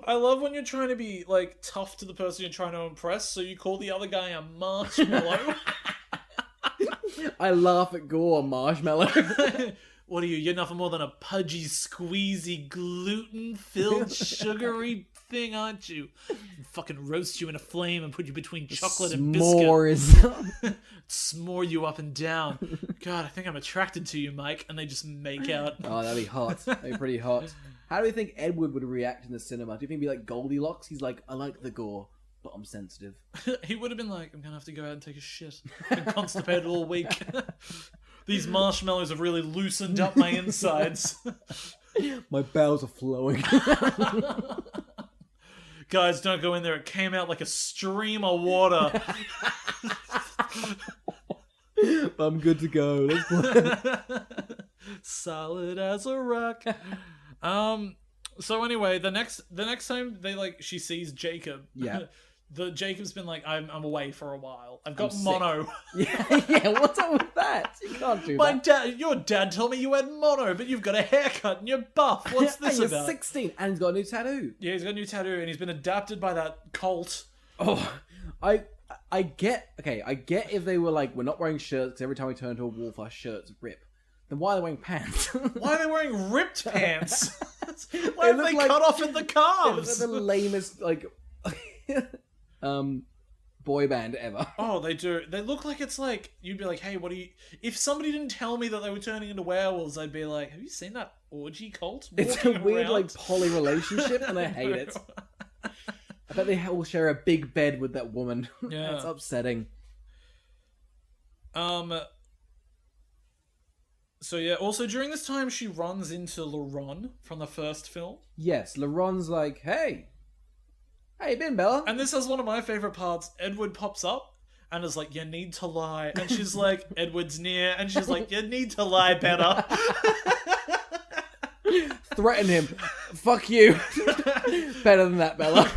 I love when you're trying to be like tough to the person you're trying to impress, so you call the other guy a marshmallow. I laugh at Gore Marshmallow. What are you? You're nothing more than a pudgy, squeezy, gluten-filled, sugary thing, aren't you? Fucking roast you in a flame and put you between chocolate and biscuit. S'mores. S'more you up and down. God, I think I'm attracted to you, Mike. And they just make out. Oh, that'd be hot. That'd be pretty hot. How do you think Edward would react in the cinema? Do you think he'd be like Goldilocks? He's like, I like the gore, but I'm sensitive. He would have been like, I'm gonna have to go out and take a shit. Been constipated all week. These marshmallows have really loosened up my insides. My bowels are flowing. Guys, don't go in there. It came out like a stream of water. I'm good to go. Let's play. Solid as a rock. So anyway, the next time she sees Jacob. Yeah. Jacob's been like, I'm away for a while. I've got I'm mono. Yeah, what's up with that? You can't do that. Your dad told me you had mono, but you've got a haircut and you're buff. What's this and about? You're 16 and he's got a new tattoo. Yeah, he's got a new tattoo and he's been adapted by that cult. Oh, I get if they were like, we're not wearing shirts because every time we turn into a wolf, our shirts rip. Then why are they wearing pants? Why are they wearing ripped pants? Why have they cut off at the calves? They're the lamest boy band ever. Oh, they do. They look like it's like you'd be like, hey, what are you? If somebody didn't tell me that they were turning into werewolves, I'd be like, have you seen that orgy cult? It's a weird like poly relationship, and I hate it. I bet they all share a big bed with that woman. Yeah, that's upsetting. So yeah, also during this time she runs into Laron from the first film. Yes, Laron's like, hey, how you been, Bella? And this is one of my favourite parts. Edward pops up and is like, you need to lie. And she's like, Edward's near. And she's like, you need to lie better. Threaten him. Fuck you. Better than that, Bella.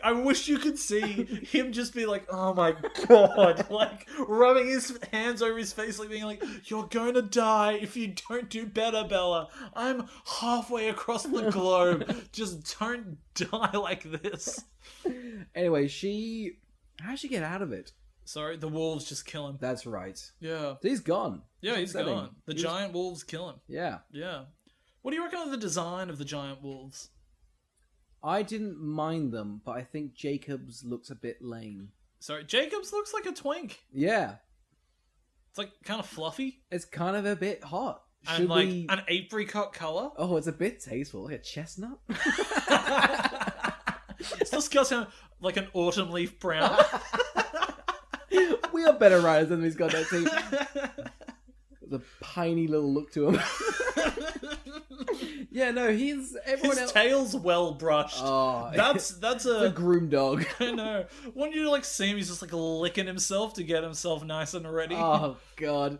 I wish you could see him just be like, oh my god, like rubbing his hands over his face, like being like, you're going to die if you don't do better, Bella. I'm halfway across the globe. Just don't die like this. Anyway, how'd she get out of it? Sorry, the wolves just kill him. That's right. Yeah. He's gone. Yeah, he's gone. The giant wolves kill him. Yeah. Yeah. What do you reckon of the design of the giant wolves? I didn't mind them, but I think Jacob's looks a bit lame. Sorry, Jacob's looks like a twink. Yeah. It's like kind of fluffy. It's kind of a bit hot. And like an apricot colour. Oh, it's a bit tasteful. Like a chestnut. It's disgusting. Like an autumn leaf brown. We are better writers than these goddamn team. There's a piney little look to him. Yeah, no, his tail's well brushed. Oh, that's a groom dog. I know. When you like see him, he's just like licking himself to get himself nice and ready. Oh god,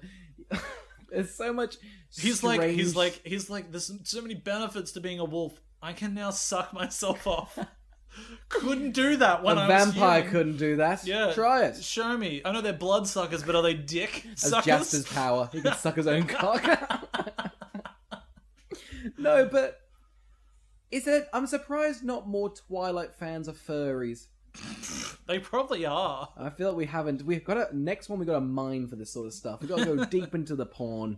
there's so much. He's like, there's so many benefits to being a wolf. I can now suck myself off. Couldn't do that when I was vampire human. couldn't do that. Yeah, try it. Show me. I know they're blood suckers, but are they dick That's suckers? Jasper's power. He can suck his own cock. No, but I'm surprised not more Twilight fans are furries. They probably are. I feel like we haven't. We've got to next one. We got to mine for this sort of stuff. We got to go deep into the porn.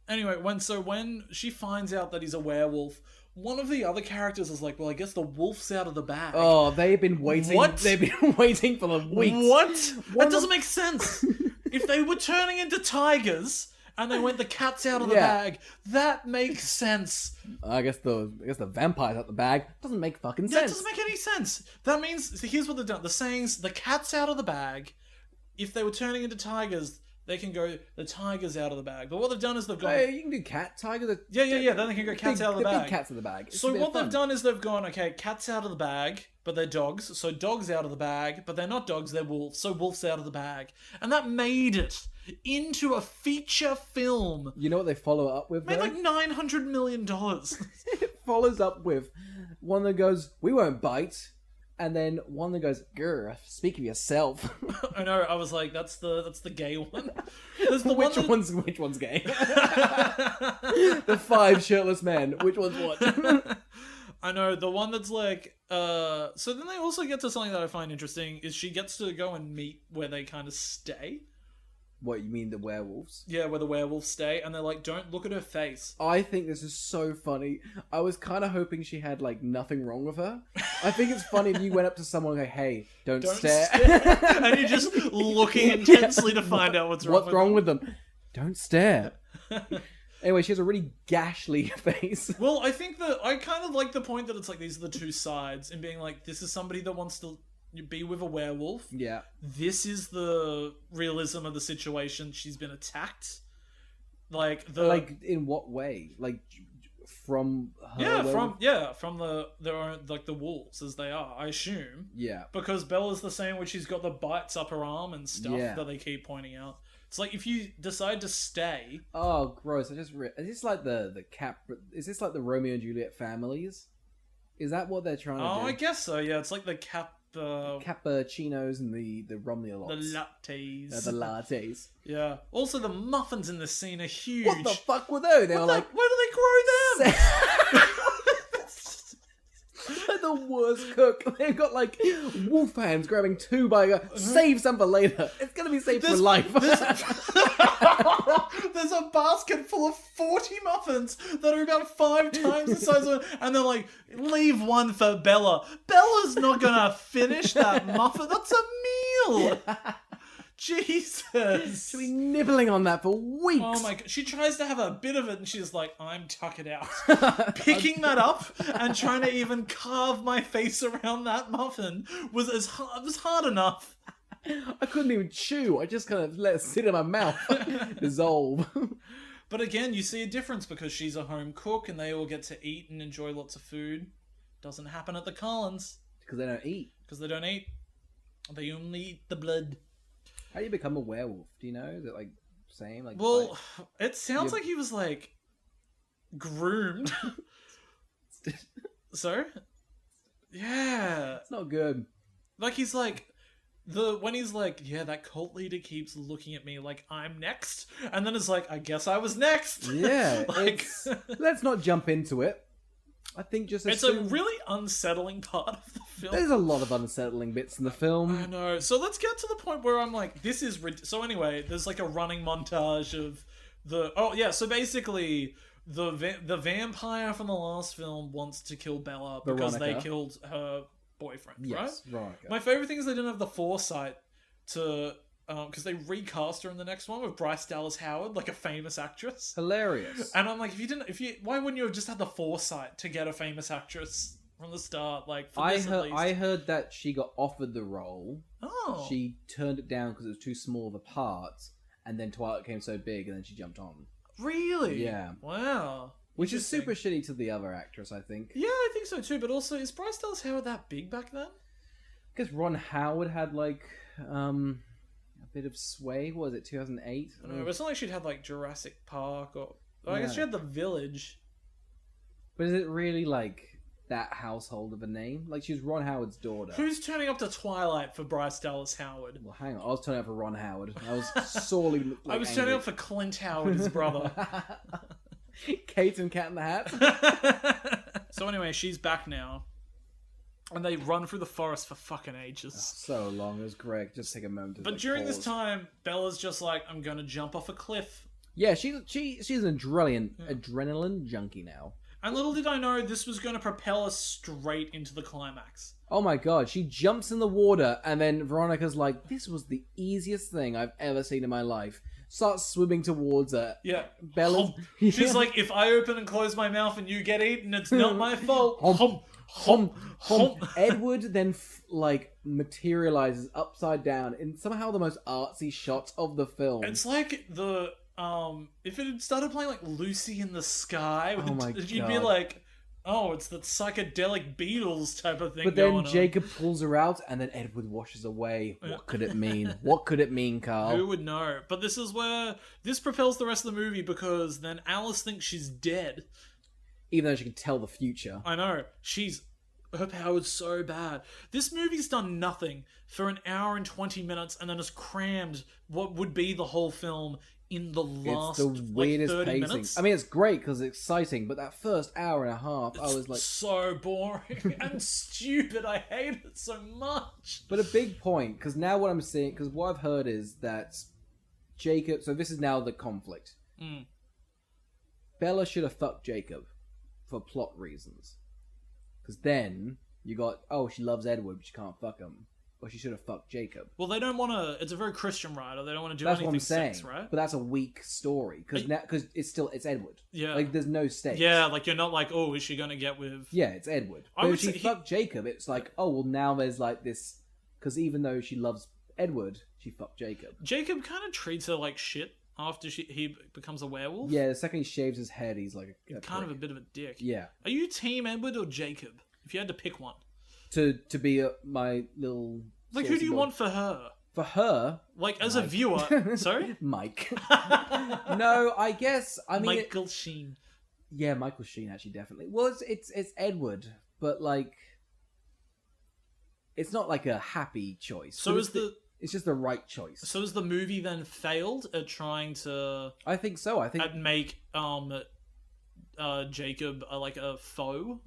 Anyway, when she finds out that he's a werewolf, one of the other characters is like, well, I guess the wolf's out of the bag. Oh, they've been waiting. What? They've been waiting for the weeks. What? That doesn't make sense. If they were turning into tigers and they went the cat's out of the bag, that makes sense. I guess the vampire's out the bag doesn't make fucking sense. That doesn't make any sense. That means, here's what they've done. The saying's, the cat's out of the bag. If they were turning into tigers, they can go, the tiger's out of the bag. But what they've done is they've gone... Hey, you can do cat, tiger... Yeah. Then they can go cats out of the bag. Big cats in the bag. So what they've done is they've gone, okay, cats out of the bag, but they're dogs. So dogs out of the bag, but they're not dogs, they're wolves. So wolves out of the bag. And that made it into a feature film. You know what they follow up with, Made though? like $900 million. It follows up with one that goes, we won't bite. And then one that goes, "Grr, speak of yourself." I know. I was like, that's the gay one. There's the which one which one's gay? The 5 shirtless men. Which one's what? I know, the one that's like, so then they also get to something that I find interesting, is she gets to go and meet where they kind of stay. What, you mean the werewolves? Yeah, where the werewolves stay, and they're like, don't look at her face. I think this is so funny. I was kind of hoping she had, like, nothing wrong with her. I think it's funny if you went up to someone and go, "Hey, don't stare." And you're just looking intensely to find out what's wrong with them. Don't stare. Anyway, she has a really gashly face. Well, I think that I kind of like the point that it's like these are the two sides, and being like, this is somebody that wants to be with a werewolf. Yeah. This is the realism of the situation. She's been attacked. Like in what way? Like from her werewolf? from their own, like the wolves as they are, I assume. Yeah. Because Bella's the same where she's got the bites up her arm and stuff that they keep pointing out. It's like if you decide to stay. Oh, gross! Is this like the cap? Is this like the Romeo and Juliet families? Is that what they're trying to do? Oh, I guess so. Yeah, it's like the cappuccinos and the Romeo the lattes. The lattes. Yeah. Also, the muffins in this scene are huge. What the fuck were those? They were like, where do they grow them? Like the worst cook. They've got like wolf hands grabbing 2 by save some for later. It's gonna be saved for life. There's a basket full of 40 muffins that are about 5 times the size of, and they're like, leave one for Bella. Bella's not gonna finish that muffin. That's a meal. Jesus. She'll be nibbling on that for weeks. Oh my god. She tries to have a bit of it and she's like, I'm tuck it out. Picking that up and trying to even carve my face around that muffin was hard enough. I couldn't even chew. I just kind of let it sit in my mouth. Dissolve. But again, you see a difference because she's a home cook and they all get to eat and enjoy lots of food. Doesn't happen at the Collins. Because they don't eat. Because they don't eat. They only eat the blood. How do you become a werewolf? Do you know? Is it like same? Like, well, it sounds like he was like groomed. So, yeah, it's not good. Like he's like when he's like, yeah, that cult leader keeps looking at me like I'm next, and then it's like, I guess I was next. Yeah, like, let's not jump into it. I think it's a really unsettling part of the film. There's a lot of unsettling bits in the film. I know. So let's get to the point where I'm like, this is... So anyway, there's like a running montage of the... Oh, yeah. So basically, the vampire from the last film wants to kill Bella because they killed her boyfriend, yes, right? Veronica. My favorite thing is they didn't have the foresight to... because they recast her in the next one with Bryce Dallas Howard, like a famous actress. Hilarious. And I'm like, why wouldn't you have just had the foresight to get a famous actress from the start? Like, for this at least. I heard that she got offered the role. Oh. She turned it down because it was too small of a part, and then Twilight came so big, and then she jumped on. Really? Yeah. Wow. Which is super shitty to the other actress, I think. Yeah, I think so too. But also, is Bryce Dallas Howard that big back then? Because Ron Howard had like a bit of sway. What was it, 2008? I don't know. It's not like she'd had like Jurassic Park or... I guess she had The Village. But is it really like that household of a name? Like, she was Ron Howard's daughter. Who's turning up to Twilight for Bryce Dallas Howard? Well, hang on. I was turning up for Ron Howard. I was sorely I was turning up for Clint Howard, his brother. Kate and Cat in the Hat. So anyway, she's back now. And they run through the forest for fucking ages. So long. It was great. Just take a moment to But during this time, Bella's just like, I'm gonna jump off a cliff. Yeah, she's an adrenaline junkie now. And little did I know this was going to propel us straight into the climax. Oh my god, she jumps in the water and then Veronica's like, this was the easiest thing I've ever seen in my life. Starts swimming towards her. Yeah. Bella's... She's like, if I open and close my mouth and you get eaten, it's not my fault. Edward then materializes upside down in somehow the most artsy shot of the film. It's like the... if it had started playing like Lucy in the Sky, you'd be like, oh, it's the psychedelic Beatles type of thing. But then Jacob pulls her out, and then Edward washes away. What could it mean? What could it mean, Carl? Who would know? But this is where this propels the rest of the movie because then Alice thinks she's dead, even though she can tell the future. I know she's overpowered so bad. This movie's done nothing for an hour and 20 minutes and then has crammed what would be the whole film in the last It's the weirdest 30 pacing. minutes. I mean, it's great because it's exciting, but that first hour and a half, I was like... so boring and stupid. I hate it so much. But a big point, because now what I'm seeing... Because what I've heard is that Jacob... So this is now the conflict. Bella should have fucked Jacob for plot reasons. Because then you got, oh, she loves Edward, but she can't fuck him. Or she should have fucked Jacob. Well, they don't want to... It's a very Christian writer. They don't want to do That's anything what I'm saying. sex, right? But that's a weak story. Because it's Edward. Yeah. Like, there's no stakes. Yeah, like, you're not like, oh, is she going to get with... Yeah, it's Edward. I But would if she say fucked Jacob, it's like, oh, well, now there's like this... Because even though she loves Edward, she fucked Jacob. Jacob kind of treats her like shit after he becomes a werewolf. Yeah, the second he shaves his head, he's like a Kind of a prick. bit of a dick. Yeah. Are you team Edward or Jacob? If you had to pick one. To be my little... Like, who do you want for her? For her... Like, as a viewer... Sorry? Mike. No, I guess... I mean... Michael Sheen. Yeah, Michael Sheen, actually, definitely. Well, it's Edward, but, like... It's not, like, a happy choice. So is It's just the right choice. So has the movie then failed at trying to... I think so. I think... At make Jacob like a foe?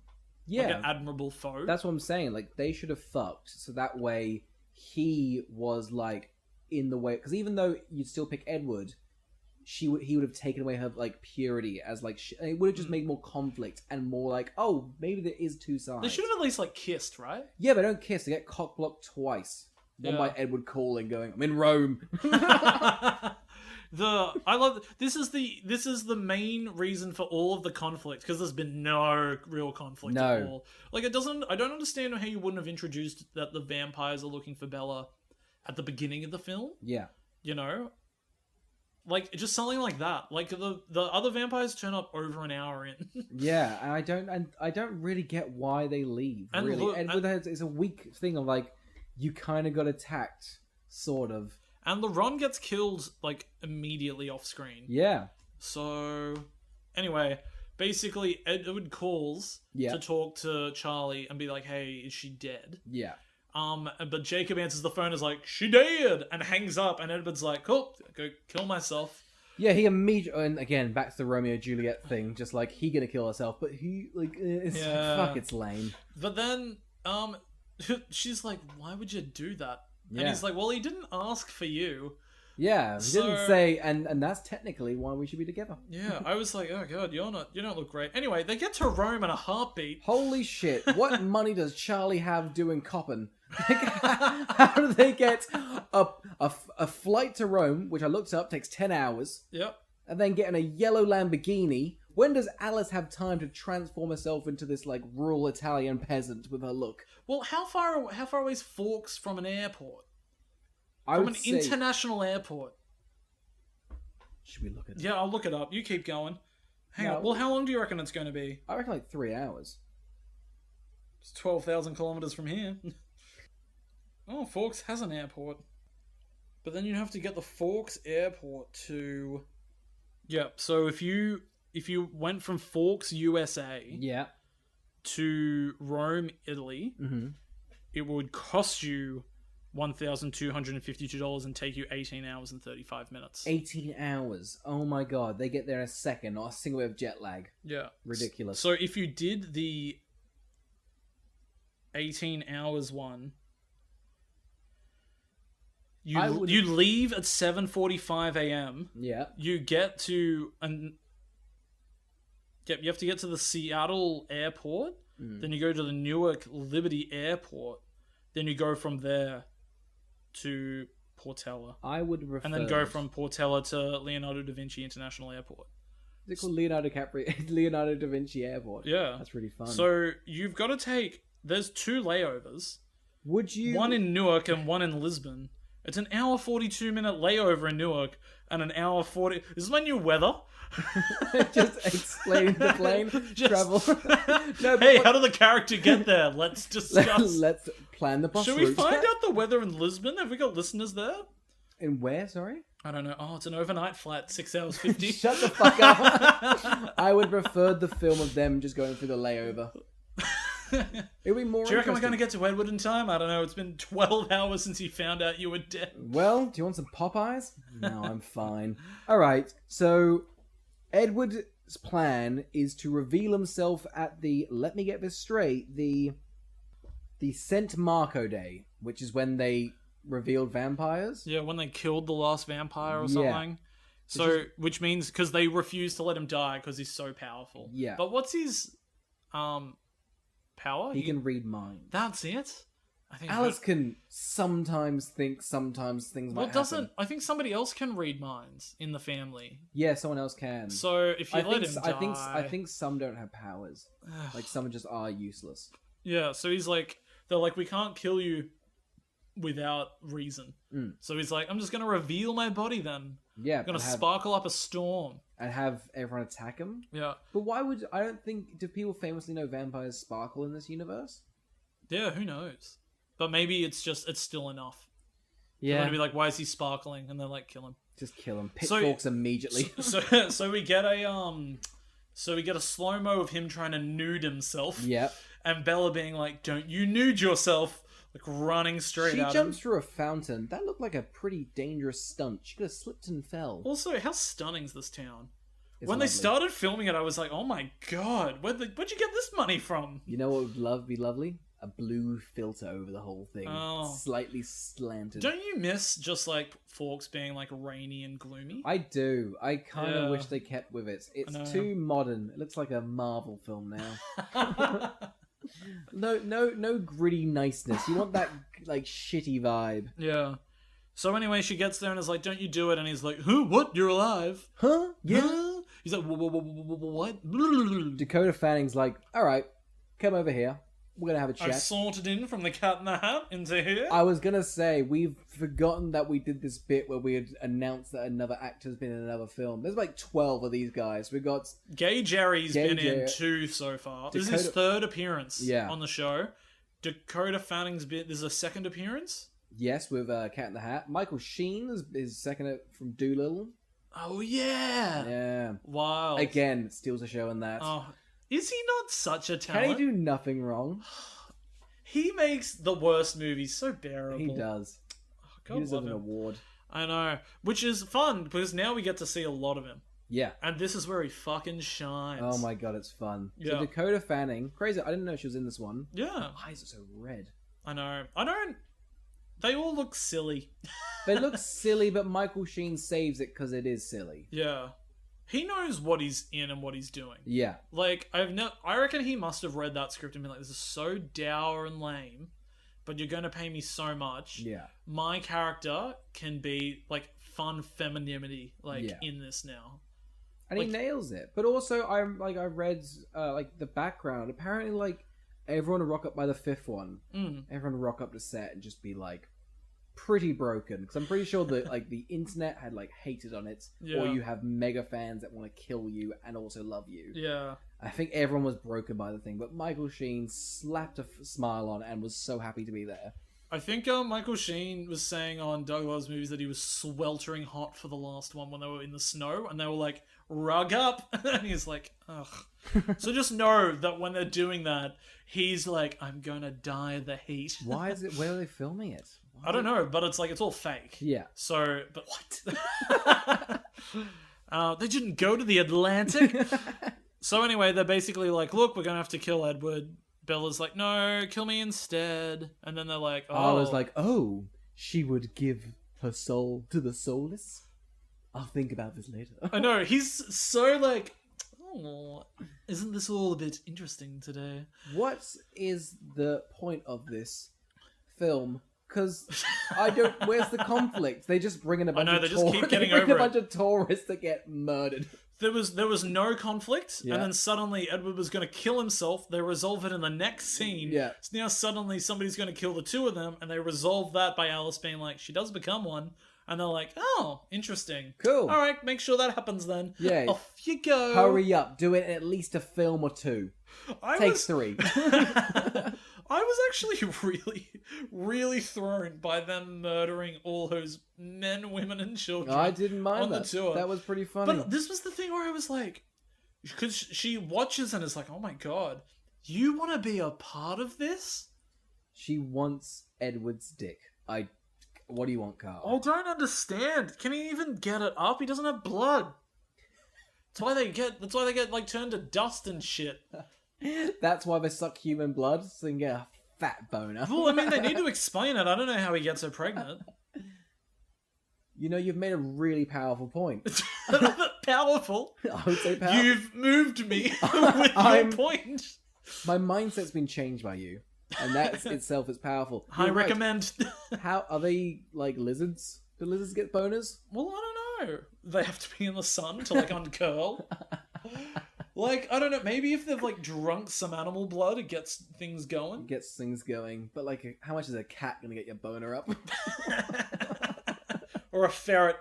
Yeah. Like an admirable foe? That's what I'm saying. Like, they should have fucked, so that way he was, like, in the way... Because even though you'd still pick Edward, he would have taken away her, like, purity as, like... It would have just made more conflict and more, like, oh, maybe there is two sides. They should have at least, like, kissed, right? Yeah, they don't kiss. They get cock-blocked twice. One Yeah. by Edward calling, going, I'm in Rome. I love this is the main reason for all of the conflict, because there's been no real conflict at all. Like, I don't understand how you wouldn't have introduced that the vampires are looking for Bella at the beginning of the film. Yeah. You know, like, just something like that. Like, the other vampires turn up over an hour in. Yeah, and I don't really get why they leave. And really, look- Edward is a weak thing of, like, you kind of got attacked, sort of. And LeRon gets killed, like, immediately off screen. Yeah. So, anyway, basically, Edward calls to talk to Charlie and be like, hey, is she dead? Yeah. But Jacob answers the phone and is like, she dead! And hangs up, and Edward's like, cool, go kill myself. Yeah, he immediately, and again, back to the Romeo-Juliet thing, just like, he gonna kill herself, but he, like, it's fuck, it's lame. But then, she's like, why would you do that? Yeah. And he's like, well, he didn't ask for you. Yeah, he didn't say, and that's technically why we should be together. Yeah, I was like, oh god, you don't look great. Anyway, they get to Rome in a heartbeat. Holy shit, what money does Charlie have doing copping? Like, how do they get a flight to Rome, which I looked up, takes 10 hours, Yep. and then get in a yellow Lamborghini? When does Alice have time to transform herself into this, like, rural Italian peasant with her look? Well, how far away is Forks from an airport? I From would an say... international airport. Should we look at it? Yeah, I'll look it up. You keep going. Hang No. on. Well, how long do you reckon it's going to be? I reckon like 3 hours. It's 12,000 kilometers from here. Oh, Forks has an airport. But then you have to get the Forks airport to... Yeah, so if you went from Forks, USA Yeah. to Rome, Italy, Mm-hmm. it would cost you $1,252 and take you 18 hours and 35 minutes. 18 hours. Oh my god. They get there in a second. Not a single bit of jet lag. Yeah. Ridiculous. So if you did the 18 hours one, you leave at 7:45 a.m. Yeah. You get to you have to get to the Seattle airport. Then you go to the Newark Liberty Airport. Then you go from there to Portela. I would refer... And then go from Portela to Leonardo da Vinci International Airport. Is it called Leonardo da Vinci Airport? Yeah. That's really fun. So you've got to take... There's 2 layovers. Would you... One in Newark and one in Lisbon. It's an hour 42-minute layover in Newark and an hour 40... This is my new weather. Just explaining the plane travel. No, but hey, how did the character get there? Let's discuss. Let's plan the bus Should route. we find out the weather in Lisbon? Have we got listeners there? In where, sorry? I don't know. Oh, it's an overnight flight, 6 hours 50. Shut the fuck up. I would prefer the film of them just going through the layover. It'll be more Do you reckon we're interesting. going to get to Edward in time? I don't know. It's been 12 hours since he found out you were dead. Well, do you want some Popeyes? No, I'm fine. Alright, so Edward's plan is to reveal himself at the, let me get this straight, the Saint Marco Day, which is when they revealed vampires. Yeah, when they killed the last vampire or Yeah. something. So, which means, because they refuse to let him die because he's so powerful. Yeah. But what's his power? He can read minds. That's it? I think Alice can sometimes think sometimes things might happen. I think somebody else can read minds in the family. Yeah, someone else can. So if you let him die... I think some don't have powers. Like, some just are useless. Yeah, so he's like... They're like, we can't kill you without reason. So he's like, I'm just going to reveal my body then. Yeah. I'm going to sparkle up a storm. And have everyone attack him? Yeah. But why would... I don't think... Do people famously know vampires sparkle in this universe? Yeah, who knows? But maybe it's still enough. Yeah. They're going to be like, why is he sparkling? And they're like, kill him. Just kill him. Pitchforks immediately. So we get a slow-mo of him trying to nude himself. Yep. And Bella being like, don't you nude yourself. Like, running straight She at him. jumps through a fountain. That looked like a pretty dangerous stunt. She could have slipped and fell. Also, how stunning's this town? It's When lovely. they started filming it, I was like, oh my god, where'd you get this money from? You know what would be lovely? A blue filter over the whole thing. Oh. Slightly slanted. Don't you miss just like Forks being like rainy and gloomy? I do. I kind of Yeah. wish they kept with it. I know. It's too modern. It looks like a Marvel film now. No gritty niceness. You want that like shitty vibe. Yeah. So anyway, she gets there and is like, don't you do it? And he's like, huh? What? You're alive? Huh? Yeah. Huh? He's like, what? Dakota Fanning's like, all right, come over here. We're gonna have a chat. I've sorted in from the Cat in the Hat into here. I was gonna say, we've forgotten that we did this bit where we had announced that another actor's been in another film. There's like 12 of these guys. We got Gay Jerry's Gay been Jerry. in 2 so far. This is Dakota- his 3rd appearance Yeah. on the show. Dakota Fanning's been... This is a 2nd appearance? yes with Cat in the Hat. Michael Sheen is second from Doolittle. Oh, yeah! Yeah. Wild. Again, steals a show in that. Oh, is he not such a Can talent? he do nothing wrong? He makes the worst movies so bearable. He does. Oh, God He deserves love an him. award. I know. Which is fun, because now we get to see a lot of him. Yeah. And this is where he fucking shines. Oh my god, it's fun. Yeah. So Dakota Fanning, crazy. I didn't know she was in this one. Yeah, Why is it so red? I know. I don't... They all look silly. They look silly, but Michael Sheen saves it because it is silly. Yeah. He knows what he's in and what he's doing. Yeah. Like, I reckon he must have read that script and been like, this is so dour and lame, but you're going to pay me so much. Yeah. My character can be, like, fun femininity, like, Yeah. in this now. And Like- he nails it. But also, I read like the background. Apparently, like everyone would rock up by the 5th one. Everyone would rock up to set and just be like pretty broken. Because I'm pretty sure that like the internet had like hated on it, Yeah. or you have mega fans that want to kill you and also love you. Yeah. I think everyone was broken by the thing, but Michael Sheen slapped a smile on and was so happy to be there. I think Michael Sheen was saying on Doug Love's Movies that he was sweltering hot for the last one when they were in the snow, and they were like, rug up! And he's like, ugh. So just know that when they're doing that, he's like, I'm gonna die of the heat. Why is it? Where are they filming it? I don't know, but it's like, it's all fake. Yeah. So, but what? They didn't go to the Atlantic. So anyway, they're basically like, look, we're gonna have to kill Edward. Bella's like, no, kill me instead. And then they're like, oh. I was like, oh, she would give her soul to the soulless? I'll think about this later. I know, he's so like, oh, isn't this all a bit interesting today? What is the point of this film? Because I don't... Where's the conflict? They just bring in a bunch know, of they just keep getting they bring over a bunch of tourists that get murdered. There was no conflict, Yeah. and then suddenly Edward was going to kill himself. They resolve it in the next scene. Yeah. So now suddenly somebody's going to kill the 2 of them, and they resolve that by Alice being like, she does become one. And they're like, oh, interesting. Cool. All right, make sure that happens then. Yeah. Off you go. Hurry up. Do it in at least a film or 2. Take 3. I was actually really, really thrown by them murdering all those men, women, and children. I didn't mind on that. the tour. That was pretty funny. But this was the thing where I was like, because she watches and is like, oh my god, You want to be a part of this? She wants Edward's dick. What do you want, Carl? I don't understand. Can he even get it up? He doesn't have blood. That's why they get like turned to dust and shit. That's why they suck human blood, so they can get a fat boner. Well, I mean, they need to explain it. I don't know how he gets her pregnant. You know, you've made a really powerful point. Powerful? I would say powerful. You've moved me with your point. My mindset's been changed by you, and that itself is powerful. I You're right. recommend... How are they, like, lizards? Do lizards get boners? Well, I don't know. They have to be in the sun to, like, uncurl. Like, I don't know. Maybe if they've, like, drunk some animal blood, it gets things going. Gets things going. But, like, how much is a cat going to get your boner up? Or a ferret.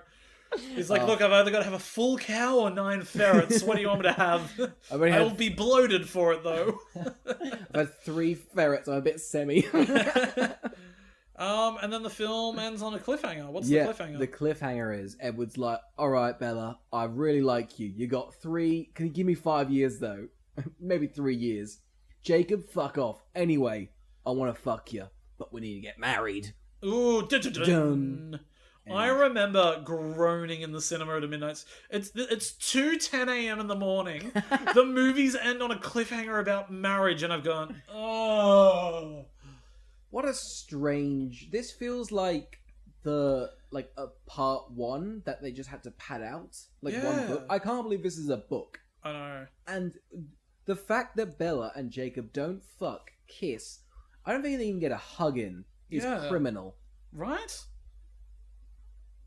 He's like, look, I've either got to have a full cow or 9 ferrets. What do you want me to have? I'll be bloated for it, though. I've had 3 ferrets. I'm a bit semi. And then the film ends on a cliffhanger. What's the cliffhanger? The cliffhanger is Edward's like, all right, Bella, I really like you. You got 3. Can you give me 5 years, though? Maybe 3 years. Jacob, fuck off. Anyway, I want to fuck you, but we need to get married. Ooh, dun. I remember groaning in the cinema at midnight. It's 2:10 a.m. in the morning. The movies end on a cliffhanger about marriage, and I've gone, oh. What a strange... This feels like a part 1 that they just had to pad out. One book. I can't believe this is a book. I know. And the fact that Bella and Jacob don't kiss, I don't think they even get a hug in, is criminal. Right?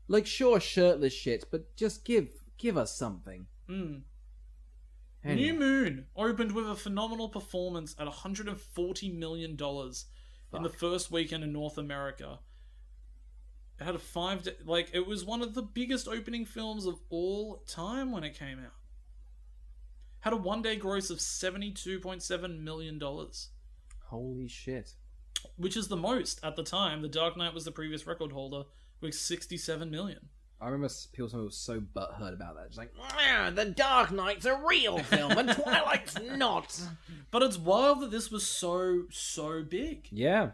Like, sure, shirtless shit, but just give us something. Mm. Anyway. New Moon opened with a phenomenal performance at $140 million in the first weekend in North America. It had a 5-day... it was one of the biggest opening films of all time when it came out. Had a one-day gross of $72.7 million. Holy shit. Which is the most at the time. The Dark Knight was the previous record holder with $67 million. I remember people were so butthurt about that. Just like, The Dark Knight's a real film and Twilight's not. But it's wild that this was so big. Yeah.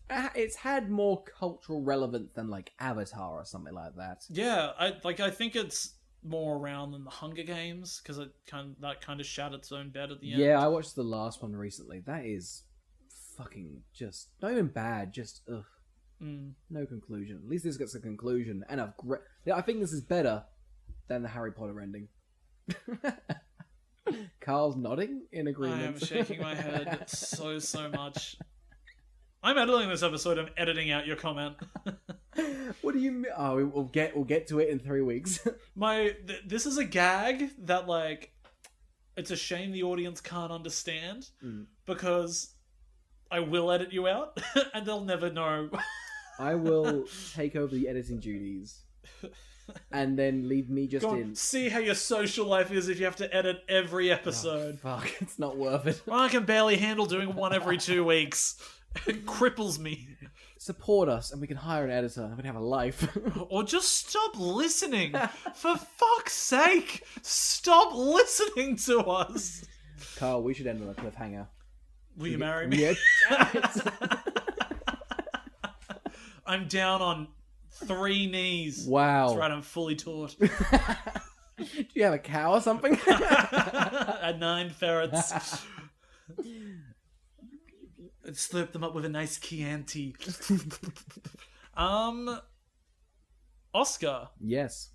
It's had more cultural relevance than, like, Avatar or something like that. Yeah, I think it's more around than the Hunger Games, because that kind of shat its own bed at the end. Yeah, I watched the last one recently. That is fucking just... Not even bad, just... Ugh. No conclusion. At least this gets a conclusion. And I think this is better than the Harry Potter ending. Carl's nodding in agreement. I am shaking my head so much. I'm editing this episode. I'm editing out your comment. What do you mean? Oh, we'll get to it in 3 weeks. This is a gag that, like, it's a shame the audience can't understand because I will edit you out and they'll never know. I will take over the editing duties and then leave me just in. See how your social life is if you have to edit every episode. Oh, fuck, it's not worth it. I can barely handle doing one every 2 weeks. It cripples me. Support us and we can hire an editor and we can have a life. Or just stop listening. For fuck's sake, stop listening to us. Carl, we should end on a cliffhanger. Will you marry me? Yeah, damn it. I'm down on 3 knees. Wow. That's right, I'm fully taught. Do you have a cow or something? And 9 ferrets. And slurp them up with a nice Chianti. Oscar. Yes.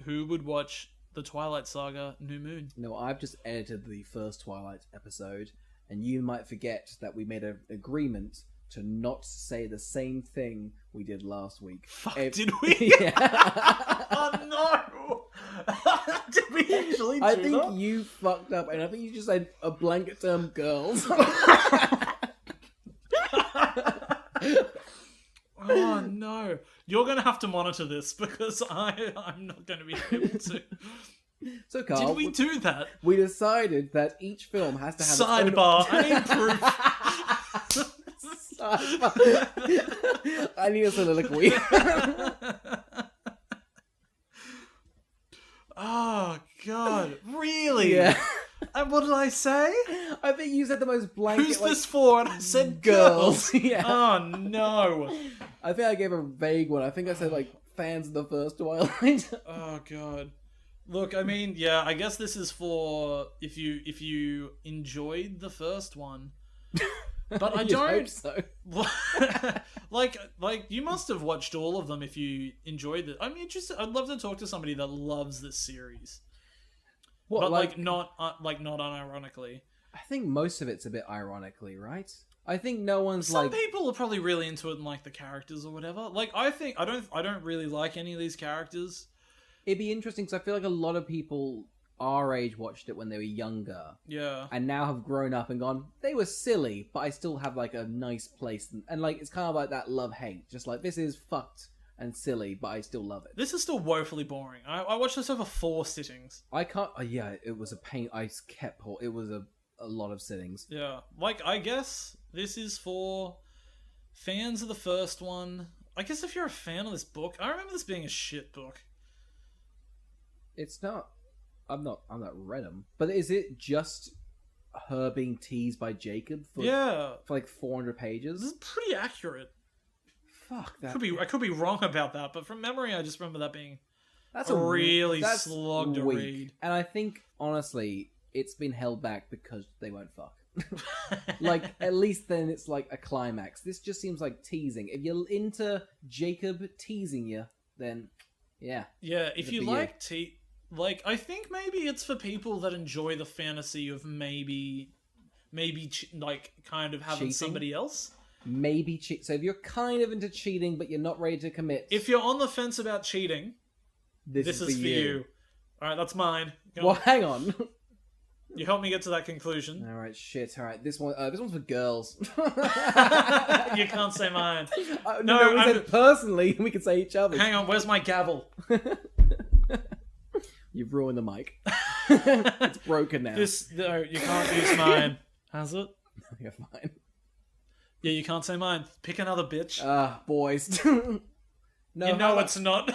Who would watch the Twilight Saga New Moon? No, I've just edited the first Twilight episode, and you might forget that we made an agreement to not say the same thing we did last week. Fuck, did we? Yeah. Oh no! Did we actually do I think that? you fucked up, and I think you just said a blanket term girls. Oh no. You're going to have to monitor this because I'm not going to be able to. So, Carl, Did we do that? We decided that each film has to have Sidebar. its own... I need proof. Sidebar. I need a soliloquy. Oh, God. Really? Yeah. And what did I say? I think you said the most blanket. Who's this for? And I said girls. girls. Yeah. Oh no. I think I gave a vague one. I think I said like fans of the first Twilight. Oh god. Look, I mean, yeah, I guess this is for if you enjoyed the first one. But I You'd don't hope so. like you must have watched all of them if you enjoyed it. I'm interested. I'd love to talk to somebody that loves this series. What, But like not unironically. I think most of it's a bit ironically, right? I think no one's Some like. people are probably really into it and like the characters or whatever. Like I think I don't really like any of these characters. It'd be interesting because I feel like a lot of people our age watched it when they were younger. Yeah. And now have grown up and gone, they were silly, but I still have like a nice place. And like, it's kind of like that love-hate. Just like, this is fucked and silly, but I still love it. This is still woefully boring. I watched this over 4 sittings. I can't, yeah, it was a pain. I kept, it was a lot of sittings. Yeah. Like, I guess this is for fans of the first one. I guess if you're a fan of this book, I remember this being a shit book. It's not, I'm not read them. But is it just her being teased by Jacob for like 400 pages? This is pretty accurate. Fuck that. I could be wrong about that, but from memory, I just remember that being that's a really that's slog to weak. read. And I think, honestly, it's been held back because they won't fuck. Like, at least then it's like a climax. This just seems like teasing. If you're into Jacob teasing you, then yeah. Yeah, if you be like like, I think maybe it's for people that enjoy the fantasy of maybe like kind of having Cheating? somebody else. Maybe cheat. So if you're kind of into cheating, but you're not ready to commit, If you're on the fence about cheating, this is for you. All right, that's mine. Go Well, on. hang on. You helped me get to that conclusion. All right, shit. All right, this one's for girls. You can't say mine. No, we I'm- said personally. We can say each other. Hang on, where's my gavel? You've ruined the mic. It's broken now. No, you can't use mine. Has it? You're fine. Yeah, you can't say mine. Pick another bitch. Boys. No, you know it's not.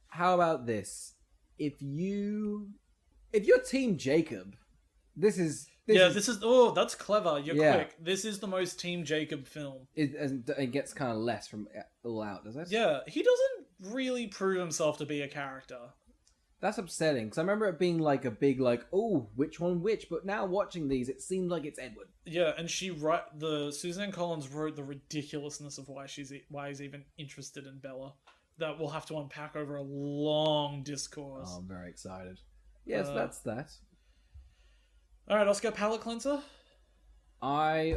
How about this? If you're Team Jacob, this is. Oh, that's clever. You're Yeah. quick. This is the most Team Jacob film. It gets kind of less from All Out, does it? Yeah, he doesn't really prove himself to be a character. That's upsetting, because I remember it being like a big, like, oh, which one which? But now watching these, it seemed like it's Edward. Yeah, and Suzanne Collins wrote the ridiculousness of why he's even interested in Bella. That we'll have to unpack over a long discourse. Oh, I'm very excited. Yes, that's that. All right, Oscar, palate cleanser. I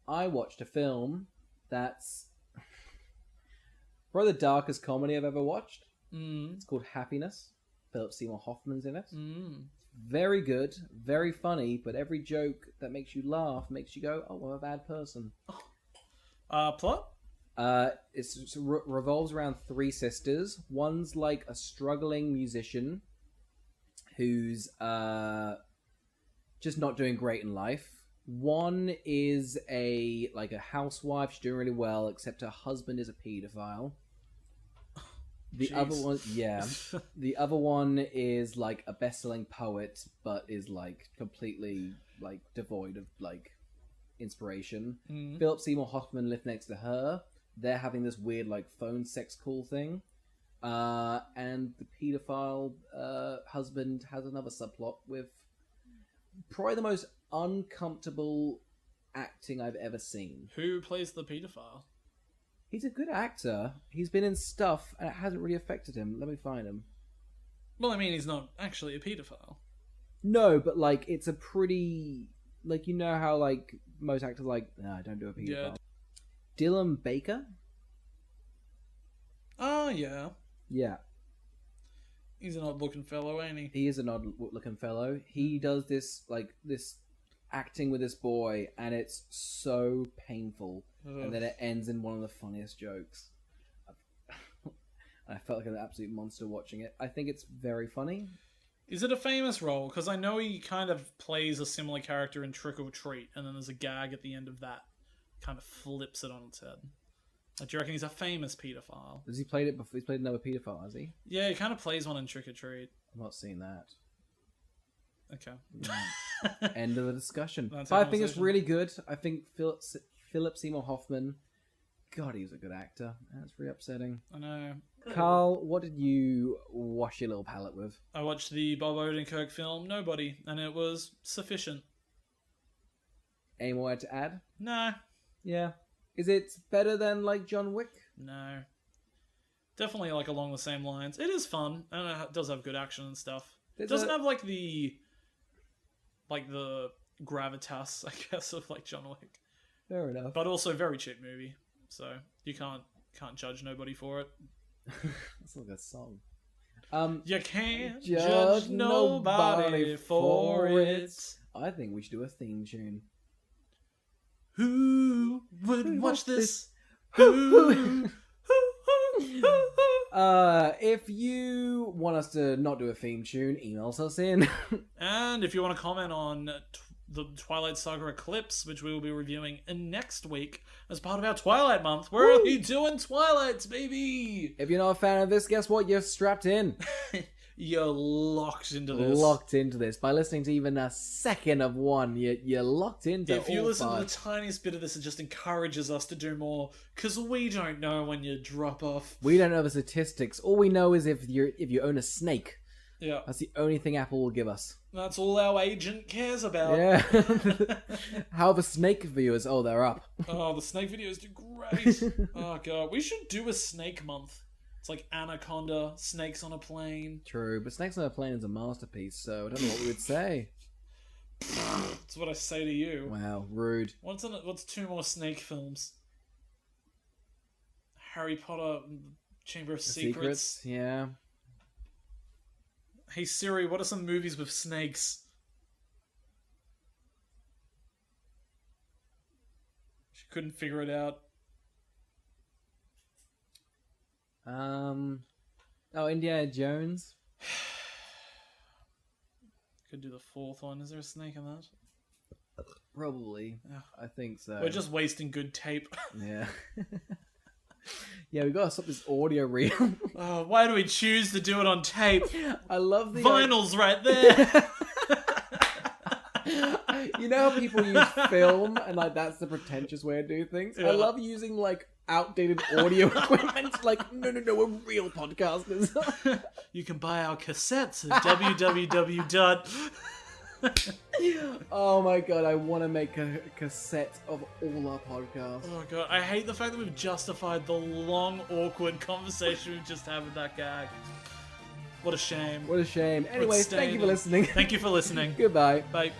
watched a film that's probably the darkest comedy I've ever watched. It's called Happiness. Philip Seymour Hoffman's in it. Very good, very funny, but every joke that makes you laugh makes you go, "Oh, I'm a bad person." Plot? It revolves around 3 sisters. One's like a struggling musician who's just not doing great in life. One is a housewife. She's doing really well, except her husband is a paedophile. The other one, yeah. The other one is like a best-selling poet, but is like completely like devoid of like inspiration. Philip Seymour Hoffman lived next to her. They're having this weird like phone sex call thing. And the paedophile husband has another subplot with probably the most uncomfortable acting I've ever seen. Who plays the paedophile? He's a good actor. He's been in stuff, and it hasn't really affected him. Let me find him. Well, I mean, he's not actually a paedophile. No, but like, it's a pretty... Like, you know how like most actors like, no, don't do a paedophile. Yeah. Dylan Baker? Oh, yeah. Yeah. He's an odd-looking fellow, ain't he? He is an odd-looking fellow. He does this, like, this acting with this boy, and it's so painful. And then it ends in one of the funniest jokes. I felt like an absolute monster watching it. I think it's very funny. Is it a famous role? Because I know he kind of plays a similar character in Trick or Treat, and then there's a gag at the end of that. Kind of flips it on its head. Do you reckon he's a famous paedophile? Has he played it before? He's played another paedophile, has he? Yeah, he kind of plays one in Trick or Treat. I've not seen that. Okay. End of the discussion. That's But our I think it's conversation. really good. I think Philip Seymour Hoffman, God, he was a good actor. That's really upsetting. I know. Carl, what did you wash your little palate with? I watched the Bob Odenkirk film Nobody, and it was sufficient. Any more to add? No, Yeah. Is it better than like John Wick? no. Definitely like along the same lines. It is fun, and it does have good action and stuff. It doesn't have like the gravitas, I guess, of like John Wick. Fair enough. But also very cheap movie, so you can't judge Nobody for it. That's like a song. You can't Judge judge nobody for it. I think we should do a theme tune. Who would watch this? Who? If you want us to not do a theme tune, email us in. And if you want to comment on the Twilight Saga Eclipse, which we will be reviewing next week as part of our Twilight month, we're only doing Twilights, baby! If you're not a fan of this, guess what? You're strapped in. You're locked into this. Locked into this. By listening to even a second of one, you're locked into If you all listen to five. the tiniest bit of this, it just encourages us to do more, because we don't know when you drop off. We don't know the statistics. All we know is if you own a snake. Yeah, That's the only thing Apple will give us. that's all our agent cares about. Yeah. How are the snake viewers? Oh, they're up. Oh, the snake videos do great. Oh, God. We should do a snake month. It's like Anaconda, snakes on a plane. True, but Snakes on a Plane is a masterpiece, so I don't know what we would say. That's what I say to you. Wow, rude. What's two more snake films? Harry Potter, Chamber of Secrets. Yeah. Hey Siri, what are some movies with snakes? She couldn't figure it out. Oh, Indiana Jones. Could do the fourth one. Is there a snake in that? Probably. Yeah. I think so. We're just wasting good tape. Yeah. Yeah, we gotta stop this audio reel. Oh, why do we choose to do it on tape? I love the Vinyl's right there. You know how people use film and like that's the pretentious way to do things? Yeah. I love using like outdated audio equipment. Like, no, we're real podcasters. You can buy our cassettes at www. Oh my god, I want to make a cassette of all our podcasts. Oh god, I hate the fact that we've justified the long, awkward conversation we've just had with that guy. What a shame. What a shame. Anyways, thank you for listening. Thank you for listening. Goodbye. Bye.